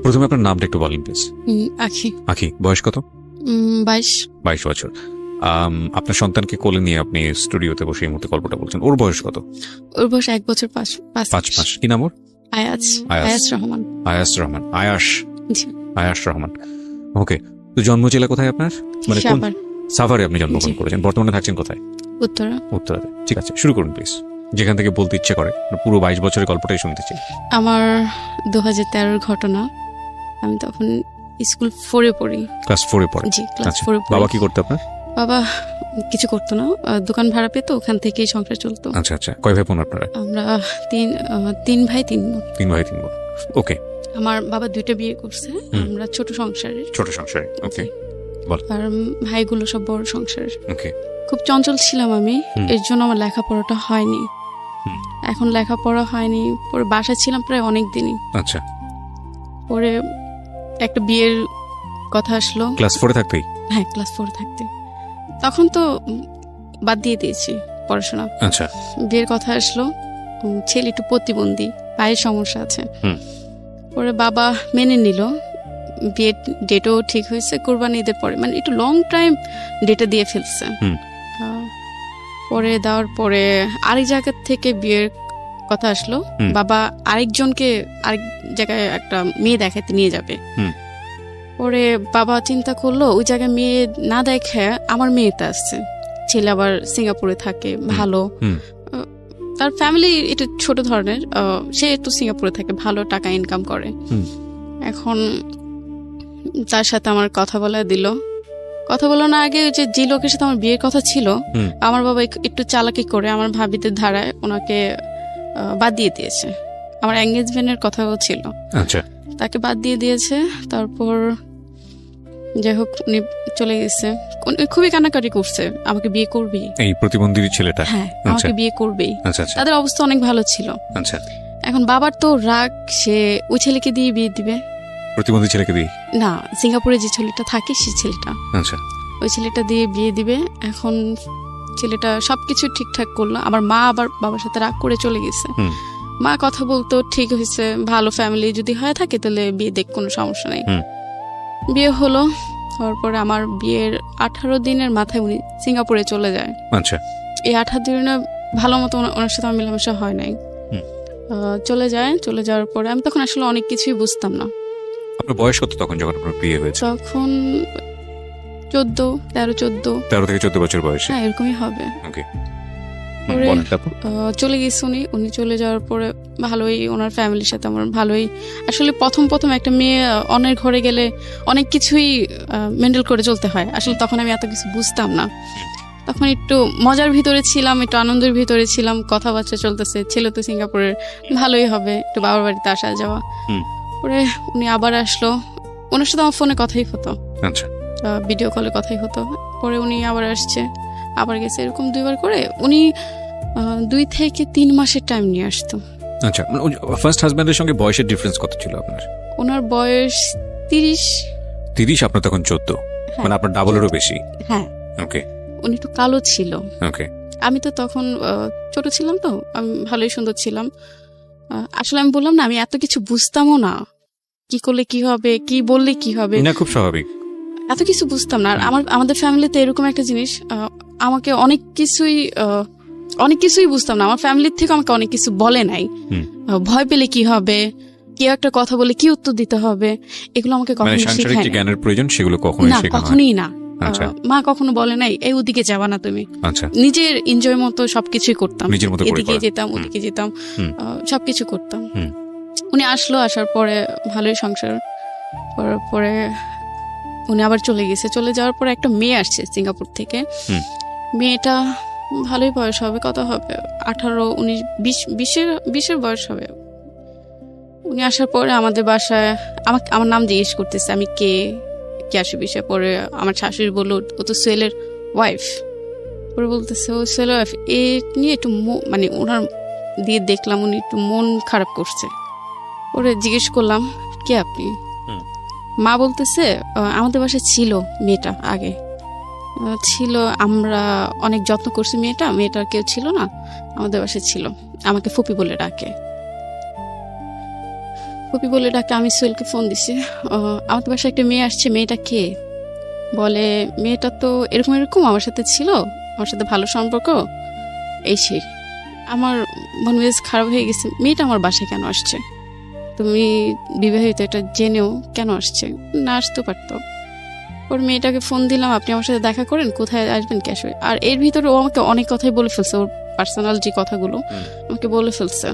প্রথমে আপনার নামটা একটু বলেন প্লিজ। আখি। আখি, বয়স কত? 22। 22 বছর। আপনার সন্তানকে কোলে নিয়ে আপনি স্টুডিওতে বসে এই মুহূর্তে গল্পটা বলছেন। ওর বয়স কত? ওর বয়স 1 বছর 5 মাস। কি নাম ওর? আয়াস রহমান। আয়াস রহমান। আয়াস জি। আয়াস রহমান। ওকে। তো জন্ম জেলা কোথায় আপনার? মানে কোন সাভার। সাভারে আপনি জন্মগ্রহণ জি। করেছেন। বর্তমানে থাকছেন কোথায়? উত্তরাতে। ঠিক আছে, শুরু করুন প্লিজ, যেখান থেকে বলতে ইচ্ছে করে। পুরো 22 বছরের গল্পটাই শুনতে চাই। আমার 2013-র ঘটনা। আমি তখন স্কুল 4-এ পড়ি। ক্লাস 4-এ পড়ে? জি, ক্লাস আচ্ছা। 4-এ পড়ি। বাবা কি করতে আপনার? বাবা কিছু করতো না, দোকান ভাড়া পেতো, ওখান থেকেই সংসার চলতো। আচ্ছা আচ্ছা। কয় ভাই বোন আপনারা? আমরা তিন ভাই 3 বোন। 3 ভাই 3 বোন। ওকে। আমার বাবা 2টা বিয়ে করছে। আমরা ছোট সংসারের। ছোট সংসারে। ওকে। আর ভাইগুলো সব বড় সংসারের। ওকে। খুব চঞ্চল ছিলাম আমি, এর জন্য আমার লেখাপড়াটা হয়নি। এখন লেখাপড়া হয়নি, পরে বাসায় ছিলাম প্রায় অনেক দিনই। আচ্ছা। পরে একটা বিয়ের কথা আসলো। ক্লাস 4-এ থাকতেই? হ্যাঁ, ক্লাস 4 থাকতে। তখন তো বাদ দিয়ে দিয়েছি পড়াশোনা। আচ্ছা। বিয়ের কথা আসলো। ছেলে একটু প্রতিবন্ধী, পায়ের সমস্যা আছে। পরে বাবা মেনে নিল। বিয়ের ডেটও ঠিক হয়েছে কোরবানি ঈদের পরে, মানে একটু লং টাইম ডেটে দিয়ে ফেলছে। পরে দেওয়ার পরে আরেক জায়গা থেকে বিয়ের কথা আসলো। বাবা আরেকজনকে আরেক জায়গায় একটা মেয়ে দেখাতে নিয়ে যাবে। পরে বাবা চিন্তা করলো ওই জায়গায় মেয়ে না দেখে আমার মেয়েতে আসছে। ছেলে আবার সিঙ্গাপুরে থাকে, ভালো, তার ফ্যামিলি একটু ছোট ধরনের, সে একটু সিঙ্গাপুরে থাকে, ভালো টাকা ইনকাম করে। এখন তার সাথে আমার কথা বলা দিল। কথা বলো না আগে যে লোকের সাথে আমার বিয়ের কথা ছিল, আমার বাবা একটু চালাকি করে আমার ভাবিদের ধারায় ওনাকে বাদ দিয়ে দিয়েছে। আমার এঙ্গেজমেন্টের কথাও ছিল। আচ্ছা। তাকে বাদ দিয়ে দিয়েছে। তারপর যাই হোক উনি চলে গেছে। খুবই কান্নাকাটি করছে, আমাকে বিয়ে করবি। এই প্রতিবন্ধী ছেলেটা? হ্যাঁ, আমাকে বিয়ে করবেই। তাদের অবস্থা অনেক ভালো ছিল। আচ্ছা। এখন বাবার তো রাগ, সে ওই ছেলেকে দিয়ে বিয়ে দিবে। প্রতিবন্ধী ছেলেকে দিয়ে? না, সিঙ্গাপুরে যে ছেলেটা থাকে সেই ছেলেটা। আচ্ছা। ওই ছেলেটা দিয়ে বিয়ে দিবে। এখন ছেলেটা সবকিছু ঠিকঠাক করলো। আমার মা আবার বাবার সাথে রাগ করে চলে গেছে। মা কথা বলতো, ঠিক হয়েছে, ভালো ফ্যামিলি যদি হয়ে থাকে তাহলে বিয়ে দেখ, কোনো সমস্যা নেই। বিয়ে হলো। তারপরে আমার বিয়ের 18 দিনের মাথায় উনি সিঙ্গাপুরে চলে যায়। আচ্ছা। এই 18 দিনে ভালো মতো ওনার সাথে আমার মেলামেশা হয় নাই। চলে যাওয়ার পরে আমি তখন আসলে অনেক কিছুই বুঝতাম না। আপনার বয়স কত তখন যখন আপনার বিয়ে হয়েছে? তখন 13 থেকে 14 বছর বয়সে? হ্যাঁ, এরকমই হবে। ওকে। চলে গেছে উনি চলে যাওয়ার পরে ভালোই ওনার ফ্যামিলির সাথে আমার ভালোই, আসলে প্রথম একটা মেয়ে অন্যের ঘরে গেলে অনেক কিছুই মেন্টেল করে চলতে হয়। আসলে তখন আমি এত কিছু বুঝতাম না। তখন একটু মজার ভিতরে ছিলাম, একটু আনন্দের ভিতরে ছিলাম, কথাবার্তা চলতেছে, ছেলে তো সিঙ্গাপুরের, ভালোই হবে, একটু বাবার বাড়িতে আসা যাওয়া। পরে উনি আবার আসলো, ওনার সাথে আমার ফোনে কথাই হতো। আচ্ছা। ভিডিও কলে কথাই হতো। পরে উনি আবার আসছে, আবার গেছে, এরকম 2বার করে উনি 2 থেকে 3 মাসের টাইম নিয়ে আসতো। আচ্ছা। ফার্স্ট হাজবেন্ডের সঙ্গে বয়সের ডিফারেন্স কত ছিল আপনার? ওনার বয়স 30। আপনার তখন 14? মানে আপনার ডাবলেরও বেশি? হ্যাঁ। ওকে। উনি একটু কালো ছিল। ওকে। আমি তো তখন ছোট ছিলাম, তো আমি ভালোই সুন্দর ছিলাম। আসলে আমি বললাম না, আমি এত কিছু বুঝতামও না, কি করলে কি হবে, কি বললে কি হবে। না, খুব স্বাভাবিক। এত কিছু বুঝতাম না। আর আমাদের ফ্যামিলিতে এরকম একটা জিনিস, আমাকে অনেক কিছুই বুঝতাম না। আমার ফ্যামিলির থেকে আমাকে অনেক কিছু বলে নাই। ভয় পেলে কি হবে, কেউ একটা কথা বলে কি উত্তর দিতে হবে, এগুলো আমাকে কখনো শেখায় না। জ্ঞানের প্রয়োজন সেগুলো কখনোই না। মা কখনো বলে নাই এই ওদিকে যাবা না তুমি। নিজের এনজয় মতো সবকিছুই করতাম, এদিকে যেতাম, ওদিকে যেতাম, সবকিছু করতাম। উনি আসার পরে ভালোই সংসার পরে উনি আবার চলে গেছে। চলে যাওয়ার পরে একটা মেয়ে আসছে সিঙ্গাপুর থেকে। মেয়েটা ভালোই বয়স হবে, কত হবে, 18, 19, 20 বয়স হবে। উনি আসার পরে আমাদের বাসায় আমার নাম জিজ্ঞেস করতেছে, আমি কে আসে বিষয়। পরে আমার শাশুড়ি বললো ও তো সোহেলের ওয়াইফ। পরে বলতেছে ও সোহেলের ওয়াইফ, এ নিয়ে একটু মানে ওনার দিয়ে দেখলাম উনি একটু মন খারাপ করছে। পরে জিজ্ঞেস করলাম কে আপনি? মা বলতেছে আমাদের বাসায় ছিল মেয়েটা, আগে ছিল, আমরা অনেক যত্ন করছি, মেয়েটার কেউ ছিল না, আমাদের বাসায় ছিল, আমাকে ফুপি বলে ডাকে। ফুপি বলে ডাকে। আমি সোহেলকে ফোন দিছি, আমাদের বাসায় একটা মেয়ে আসছে, মেয়েটা কে? বলে মেয়েটা তো এরকম এরকম আমার সাথে ছিল, আমার সাথে ভালো সম্পর্ক, এই সেই। আমার মন মেজাজ খারাপ হয়ে গেছে, মেয়েটা আমার বাসায় কেন আসছে? তুমি বিবাহিত, এটা জেনেও কেন আসছে? না আসতেও পারতো। ওর মেয়েটাকে ফোন দিলাম, আপনি আমার সাথে দেখা করেন, কোথায় আসবেন, ক্যাশ হয়ে। আর এর ভিতরে ও আমাকে অনেক কথাই বলে ফেলছে, ওর পার্সোনাল যে কথাগুলো আমাকে বলে ফেলছে।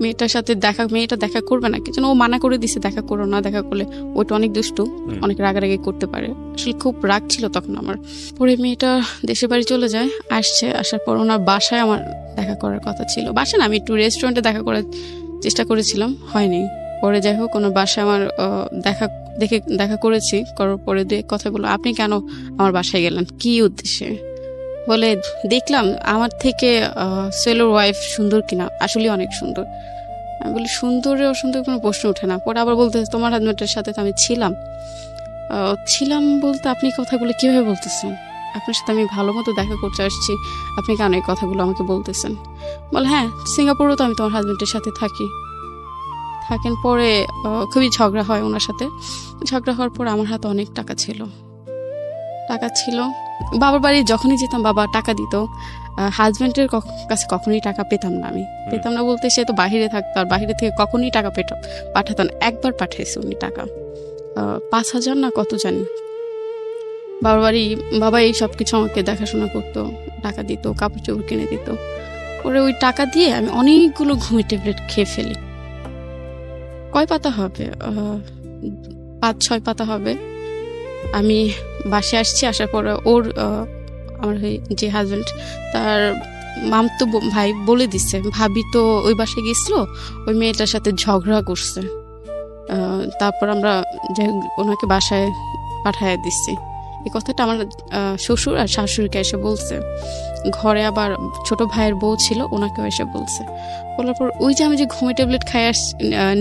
মেয়েটার সাথে মেয়েটা দেখা করবে না, কিছু ও মানা করে দিছে, দেখা করো না, দেখা করলে ওইটা অনেক দুষ্টু, অনেক রাগারাগি করতে পারে। আসলে খুব রাগ ছিল তখন আমার। পরে মেয়েটা দেশের বাড়ি চলে যায়, আসার পর ওনার বাসায় আমার দেখা করার কথা ছিল। বাসায় না, আমি একটু রেস্টুরেন্টে দেখা করার চেষ্টা করেছিলাম, হয়নি। পরে যাই হোক, ওনার বাসায় আমার দেখা করেছি, করার পরে কথা বললো, আপনি কেন আমার বাসায় গেলেন, কি উদ্দেশ্যে? বলে দেখলাম আমার থেকে সোহেলের ওয়াইফ সুন্দর কিনা, আসলে অনেক সুন্দর। আমি বলি সুন্দরে অসুন্দর কোনো প্রশ্ন ওঠে না। পরে আবার বলতে, তোমার হাজবেন্ডের সাথে তো আমি ছিলাম বলতে আপনি কথাগুলো কিভাবে বলতেছেন? আপনার সাথে আমি ভালো মতো দেখা করতে আসছি, আপনি কেন এই কথাগুলো আমাকে বলতেছেন? বলে হ্যাঁ, সিঙ্গাপুরেও তো আমি তোমার হাজবেন্ডের সাথে থাকেন। পরে খুবই ঝগড়া হয় ওনার সাথে। ঝগড়া হওয়ার পর আমার হাতে অনেক টাকা ছিল। বাবার বাড়ি যখনই যেতাম বাবা টাকা দিত। হাজব্যান্ডের কাছে কখনোই টাকা পেতাম না। আমি পেতাম না বলতে, সে তো বাহিরে থাকতো, আর বাহিরে থেকে কখনোই টাকা পাঠাতেন। একবার পাঠিয়েছে উনি টাকা, 5,000 না কত জানি। বাবা এই সব কিছু আমাকে দেখাশোনা করতো, টাকা দিত, কাপড় চোপড় কিনে দিত। পরে ওই টাকা দিয়ে আমি অনেকগুলো ঘুমের ট্যাবলেট খেয়ে ফেলি। কয় পাতা হবে, 5-6 পাতা হবে। আমি বাসে আসছি, আসার পরে আমার যে হাজব্যান্ড, তার মামতো ভাই বলে দিচ্ছে, ভাবি তো ওই বাসায় গেছিল, ওই মেয়েটার সাথে ঝগড়া করছে। তারপর আমরা ওনাকে বাসায় পাঠায় দিচ্ছি। এই কথাটা আমার শ্বশুর আর শাশুড়িকে এসে বলছে। ঘরে আবার ছোট ভাইয়ের বউ ছিল, ওনাকেও এসে বলছে। বলার পর ওই যে আমি যে ঘুমের ট্যাবলেট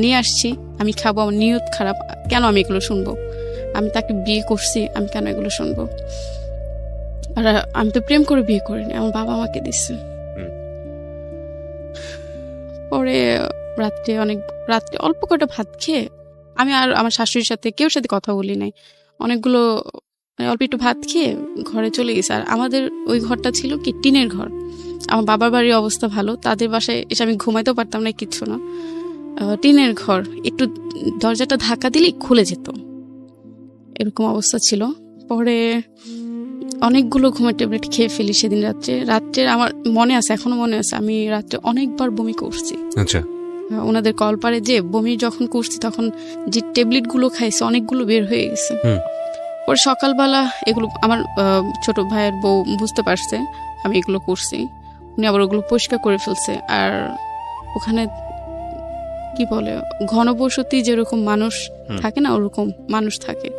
নিয়ে আসছি, আমি খাবো, আমার নিয়ত খারাপ, কেন আমি এগুলো শুনবো? আমি তাকে বিয়ে করছি, আমি কেন এগুলো শুনবো? আর আমি তো প্রেম করে বিয়ে করিনি, আমার বাবা আমাকে দিচ্ছে। পরে রাত্রে অল্প কটা ভাত খেয়ে আমি আর আমার শাশুড়ির সাথে কেউর সাথে কথা বলি নাই। অনেকগুলো অল্প একটু ভাত খেয়ে ঘরে চলে গেছে। আর আমাদের ওই ঘরটা ছিল কি টিনের ঘর। আমার বাবার বাড়ির অবস্থা ভালো, তাদের বাসায় এসে আমি ঘুমাইতেও পারতাম না, কিচ্ছু না। টিনের ঘর, একটু দরজাটা ধাক্কা দিলেই খুলে যেত, এরকম অবস্থা ছিল। পরে অনেকগুলো ঘুমের ট্যাবলেট খেয়ে ফেলি সেদিন রাত্রে আমার মনে আছে, এখনো মনে আছে, আমি রাত্রে অনেকবার বমি করছি। আচ্ছা। ওনাদের কলপারে যে বমি যখন করছি, তখন যে ট্যাবলেট গুলো খাইছে অনেকগুলো বের হয়ে গেছে। পরে সকালবেলা এগুলো আমার ছোট ভাইয়ের বউ বুঝতে পারছে আমি এগুলো করছি, উনি আবার ওগুলো পরিষ্কার করে ফেলছে। আর ওখানে কি বলে, ঘনবসতি যেরকম মানুষ থাকে না, ওরকম মানুষ থাকে।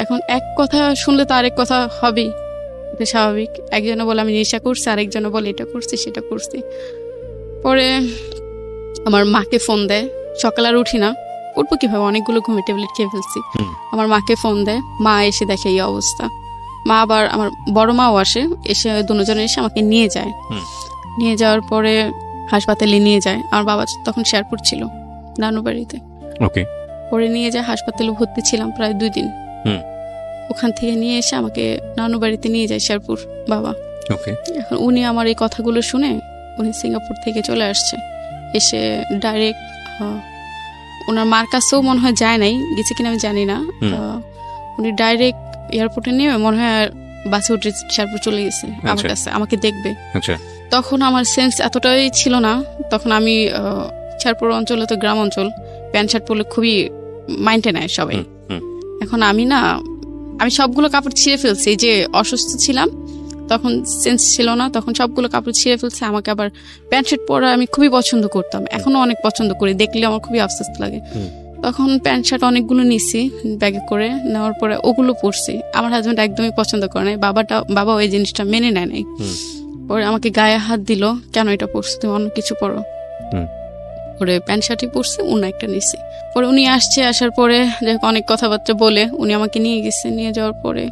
এখন এক কথা শুনলে তো আরেক কথা হবেই, এটা স্বাভাবিক। একজনে বলে আমি নেশা করছি, আরেকজনে বলে এটা করছি সেটা করছি। পরে আমার মাকে ফোন দেয়, সকাল আর উঠি না, উঠবো কিভাবে, অনেকগুলো ঘুমের ট্যাবলেট খেয়ে ফেলছি। আমার মাকে ফোন দেয়, মা এসে দেখে এই অবস্থা। মা আবার আমার বড় মাও এসে দুজনে এসে আমাকে নিয়ে যায়। নিয়ে যাওয়ার পরে হাসপাতালে নিয়ে যায়। আমার বাবা তখন শেরপুর ছিল, নানু বাড়িতে। পরে নিয়ে যায় হাসপাতালে, ভর্তি ছিলাম প্রায় 2 দিন। ওখান থেকে নিয়ে এসে আমাকে নানু বাড়িতে নিয়ে যায় শেরপুর বাবা। এখন উনি আমার এই কথাগুলো শুনে উনি সিঙ্গাপুর থেকে চলে আসছে, এসে ডাইরেক্ট ওনার মার কাছেও মনে হয় যায় নাই, গেছে কিনা আমি জানি না। উনি ডাইরেক্ট এয়ারপোর্টে নিয়ে মনে হয় বাসে উঠে শেরপুর চলে গেছে আমার কাছে, আমাকে দেখবে। তখন আমার সেন্স এতটাই ছিল না, তখন আমি শেরপুর অঞ্চলে তো গ্রাম অঞ্চল, প্যান্ট শার্ট পরলে খুবই মাইন্ডে নেয় সবাই। এখন আমি সবগুলো কাপড় ছিঁড়ে ফেলছি, যে অসুস্থ ছিলাম তখন সেন্স ছিল না, তখন সবগুলো কাপড় ছিঁড়ে ফেলছে। আমাকে আবার প্যান্ট শার্ট পরা আমি খুবই পছন্দ করতাম, এখনো অনেক পছন্দ করি, দেখলে আমার খুবই আফসোস লাগে। তখন প্যান্ট শার্ট অনেকগুলো নিছি ব্যাগে করে, নেওয়ার পরে ওগুলো পরছি। আমার হাজবেন্ড একদমই পছন্দ করে নাই, বাবা ওই জিনিসটা মেনে নেয় নাই। পরে আমাকে গায়ে হাত দিল, কেন এটা পরছো, তুমি অন্য কিছু পরো। পরে প্যান্ট শার্টই পরছি, অন্য একটা নিছি। পরে উনি আসার পরে অনেক কথাবার্তা বলে উনি আমাকে নিয়ে গেছে। নিয়ে যাওয়ার পরে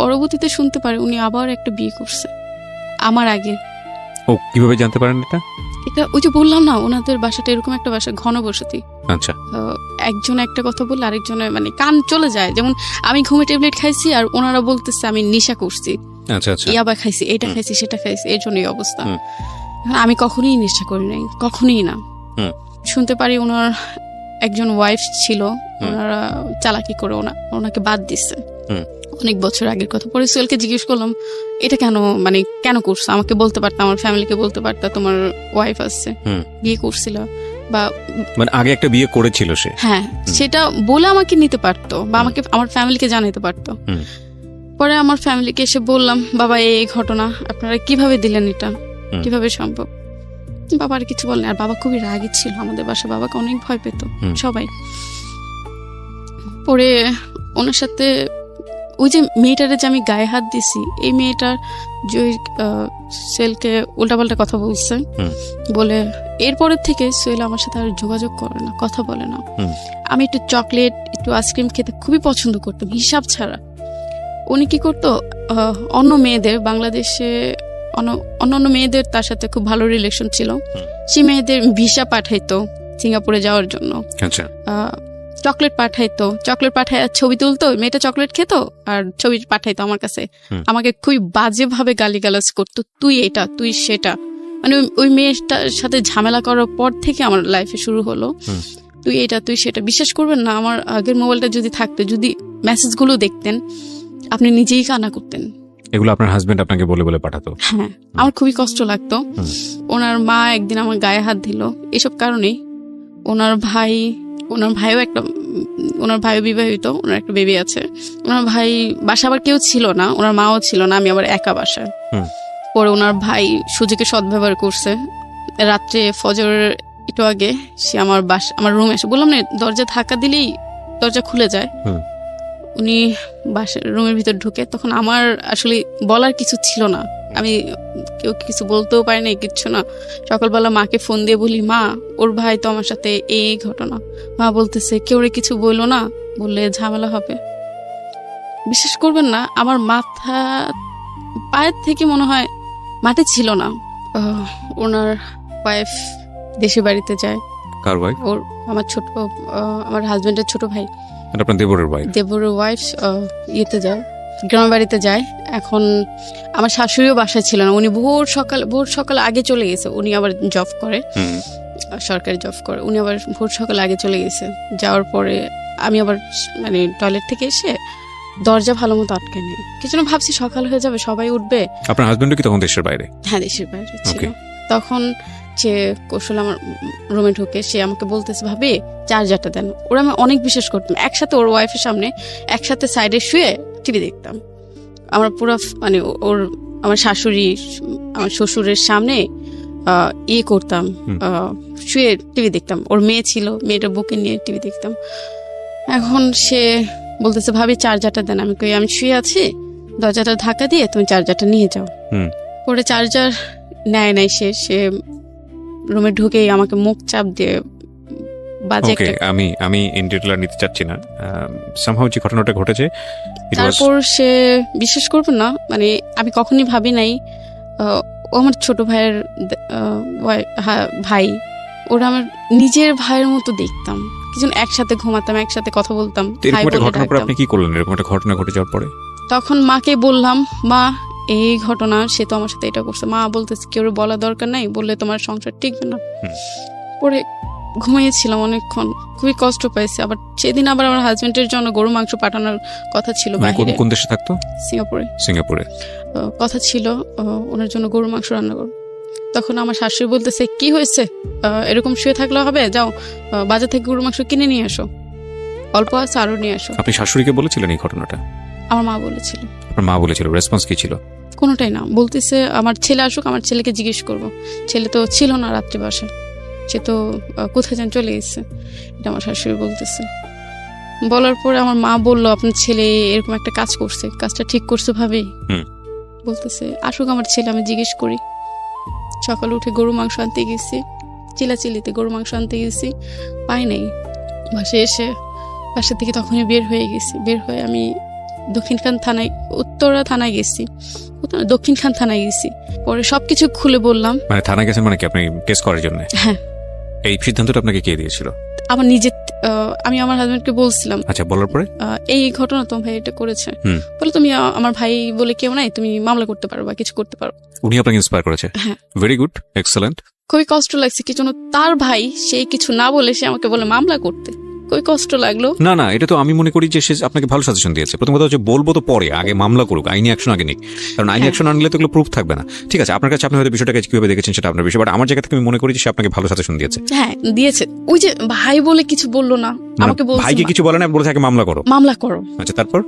পরবর্তীতে শুনতে পারে উনি আবার একটা বিয়ে করছে আমার আগে। ও কিভাবে জানতে পারেন এটা? এটা ওই যে বললাম না, ওনাদের বাসাটা এরকম একটা বাসা, ঘনবসতি। আচ্ছা, একজন একটা কথা বললে আরেকজনের মানে কান চলে যায়। যেমন আমি ঘুমে ট্যাবলেট খাইছি আর ওনারা বলতেছে আমি নেশা করছি, আচ্ছা আচ্ছা, ইয়াবা খাইছি, এটা খাইছি, সেটা খাইছি, এর জন্য এই অবস্থা। আমি কখনোই নেশা করি নাই, কখনোই না। শুনতে পারি ওনার একজন ওয়াইফ ছিল, ওনারা চালাকি করে ওনাকে বাদ দিচ্ছে অনেক বছর আগের কথা। পরে সোহেলকে জিজ্ঞেস করলাম এটা কেন, মানে কেন করছো, আমাকে বলতে পারতাম, আমার ফ্যামিলিকে বলতে পারতাম তোমার ওয়াইফ আসছে, বিয়ে করছিল বা মানে আগে একটা বিয়ে করেছিল সে, হ্যাঁ সেটা বলে আমাকে নিতে পারতো বা আমাকে আমার ফ্যামিলিকে জানাতে পারতো। পরে আমার ফ্যামিলিকে এসে বললাম বাবা এই ঘটনা, আপনারা কিভাবে দিলেন, এটা কিভাবে সম্ভব? বাবা আর কিছু বলেন। আর বাবা খুবই রাগী ছিল আমাদের বাসা, বাবাকে অনেক ভয় পেত সবাই। পরে ওনার সাথে ওই যে মেয়েটারে যে আমি গায়ে হাত দিছি, এই মেয়েটার সোহেলকে উল্টাপাল্টা কথা বলছে, বলে এরপরের থেকে সোহেল আমার সাথে আর যোগাযোগ করে না, কথা বলে না। আমি একটু চকলেট, একটু আইসক্রিম খেতে খুবই পছন্দ করতাম হিসাব ছাড়া। উনি কি করতো, অন্য মেয়েদের, বাংলাদেশে অন্যান্য মেয়েদের তার সাথে খুব ভালো রিলেশন ছিল, সেই মেয়েদের ভিসা পাঠাইতো সিঙ্গাপুরে যাওয়ার জন্য, চকলেট পাঠাইতো, চকলেট পাঠায় ছবি তুলতো, মেয়েটা চকলেট খেত আর ছবি পাঠাইতো আমার কাছে। আমাকে খুবই বাজেভাবে গালিগালাজ করতো, তুই এটা, তুই সেটা। মানে ওই মেয়েটার সাথে ঝামেলা করার পর থেকে আমার লাইফে শুরু হলো তুই এটা, তুই সেটা। বিশ্বাস করবেন না, আমার আগের মোবাইলটা যদি থাকতো, যদি মেসেজগুলো দেখতেন, আপনি নিজেই কান্না করতেন। এগুলো আপনার হাজবেন্ড আপনাকে বলে বলে পাঠাতো? হ্যাঁ, আমার খুবই কষ্ট লাগতো। ওনার মা একদিন আমার গায়ে হাত দিল এসব কারণেই। ওনার ভাইও বিবাহিত, ওনার একটা বেবি আছে। ওনার ভাই বাসা আবার কেউ ছিল না, ওনার মাও ছিল না, আমি আবার একা বাসায়। পরে ওনার ভাই সুযোগে সদ্ব্যবহার করছে। রাত্রে ফজর একটু আগে সে আমার রুমে এসে, বললাম না দরজা ধাক্কা দিলেই দরজা খুলে যায়, উনি বাসার রুমের ভিতর ঢুকে। তখন আমার আসলে বলার কিছু ছিল না, আমি কেউ কিছু বলতেও পারি না, কিচ্ছু না। সকালবেলা মাকে ফোন দিয়ে বলি, মা ওর ভাই তো আমার সাথে এই ঘটনা। মা বলতেছে কেউ কিছু বললো না, বললে ঝামেলা হবে। বিশ্বাস করবেন না, আমার মাথা পায়ের থেকে মনে হয় মাটি ছিল না। ওনার ওয়াইফ দেশের বাড়িতে যায়। কার ওয়াইফ? ওর আমার হাজবেন্ডের ছোট ভাই, আপনার দেবরের ওয়াইফ ইয়েতে যায়, গ্রামের বাড়িতে যায়। এখন আমার শাশুড়িও বাসায় ছিল না, উনি ভোর সকাল আগে চলে গেছে। উনি আবার জব করে, সরকারি জব করে। উনি আবার ভোর সকাল আগে চলে গেছে। যাওয়ার পরে আমি আবার মানে টয়লেট থেকে এসে দরজা ভালো মতো আটকে নেই, কিছু না, ভাবছি সকাল হয়ে যাবে, সবাই উঠবে। আপনার হাজবেন্ড কি তখন দেশের বাইরে? হ্যাঁ, দেশের বাইরে ছিল। তখন যে কৌশল আমার রুমে ঢুকে সে আমাকে বলতেছে, ভাবি চার্জারটা দেন। ওরা আমি অনেক বিশ্বাস করতাম, একসাথে ওর ওয়াইফের সামনে একসাথে সাইডে শুয়ে টিভি দেখতাম। আমরা পুরো মানে আমার শাশুড়ি, আমার শ্বশুরের সামনে করতাম, শুয়ে টিভি দেখতাম। ওর মেয়ে ছিল, মেয়েটা বুকে নিয়ে টিভি দেখতাম। এখন সে বলতেছে, ভাবি চার্জারটা দেন। আমি কই আমি শুয়ে আছি, দরজাটা ধাক্কা দিয়ে তুমি চার্জারটা নিয়ে যাও। পরে চার্জার নেয় নাই সে রুমে ঢুকেই আমাকে মুখ চাপ দিয়ে বাজে একটা। আমি ইন্ডিটেলার নিতে চাচ্ছি না, সামহাউ যে ঘটনাটা ঘটেছে। তারপর সে বিশ্বাস করবে না, মানে আমি কখনই ভাবি নাই ও আমার ছোট ভাইয়ের ভাই, ওরা আমার নিজের ভাইয়ের মতো দেখতাম। কিছু একসাথে ঘুমাতাম, একসাথে কথা বলতাম। আপনি কি করলেন এরকম একটা ঘটনা ঘটে যাওয়ার পরে? তখন মাকে বললাম, মা এই ঘটনা, সে তো আমার সাথে এটা করছে। মা বলতেছে কেউ বলা দরকার নাই, বললে তোমার সংসার টিকবে না। পরে ঘুমিয়েছিলাম অনেকক্ষণ, খুবই কষ্ট পাইছি। আবার সেদিন আবার আমার হাজবেন্ডের জন্য গরু মাংস পাঠানোর কথা ছিল। কোন দেশে থাকতো? সিঙ্গাপুরে কথা ছিল ওনার জন্য গরু মাংস রান্না করো। তখন আমার শাশুড়ি বলতেছে, কি হয়েছে, এরকম শুয়ে থাকলে হবে, যাও বাজার থেকে গরু মাংস কিনে নিয়ে আসো, অল্প আছে আরো নিয়ে আসো। আপনি শাশুড়িকে বলেছিলেন এই ঘটনাটা? আমার মা বলেছিল। আপনার মা বলেছিল, রেসপন্স কি ছিল? কোনোটাই না, বলতেছে আমার ছেলে আসুক, আমার ছেলেকে জিজ্ঞেস করব। ছেলে তো ছিল না রাত্রে বাসায়, সে তো কোথায় যেন চলে গেছে, এটা আমার শাশুড়ি বলতেছে। বলার পরে আমার মা বলল, আপনার ছেলে এরকম একটা কাজ করছে, কাজটা ঠিক করছে ভাবে। বলতেছে আসুক আমার ছেলে, আমি জিজ্ঞেস করি। সকালে উঠে গরু মাংস আনতে গেছি, চিলাচিলিতে গরু মাংস আনতে গেছি, পাই নাই। বাসায় এসে বাসা থেকে তখনই বের হয়ে গেছি। বের হয়ে আমি দক্ষিণখান থানায়, উত্তরা থানায় গেছি, দক্ষিণখান থানায় গেছি। পরে সবকিছু খুলে বললাম। মানে থানায় গেছেন মানে কি আপনি কেস করার জন্য? হ্যাঁ। এই সিদ্ধান্তটা আপনাকে কে দিয়েছিল? আমার নিজে, আমি আমার হাজবেন্ডকে বলছিলাম। আচ্ছা, বলার পরে এই ঘটনা তোমার ভাই এটা করেছে, বলে তুমি আমার ভাই বলে কেউ নাই, তুমি মামলা করতে পারো বা কিছু করতে পারো। উনি আপনাকে ইন্সপায়ার করেছে? হ্যাঁ। Very good, excellent. খুবই কষ্ট লাগছে কি জন্য, তার ভাই সে কিছু না বলে সে আমাকে বলে মামলা করতে, খুবই কষ্ট লাগলো। না না, এটা তো আমি মনে করি যে সে আপনাকে ভালো সাজেশন দিয়েছে। প্রথম কথা হচ্ছে বলবো তো পরে, আগে মামলা করুক, আইনি অ্যাকশন আগে নিক, কারণ আইনি অ্যাকশন আনলে তো এগুলো প্রুফ থাকবে না। ঠিক আছে, আপনার কাছে আপনি হয়তো বিষয়টাকে কিভাবে দেখেছেন সেটা আপনার বিষয়, বাট আমার জায়গা থেকে আমি মনে করি যে সে আপনাকে ভালো সাজেশন দিয়েছে। হ্যাঁ দিয়েছে, ওই যে ভাই বলে কিছু বললো না, আমাকে বলছে ভাইকে কিছু বলে না, বলেছে আগে মামলা করো, মামলা করো। আচ্ছা, তারপর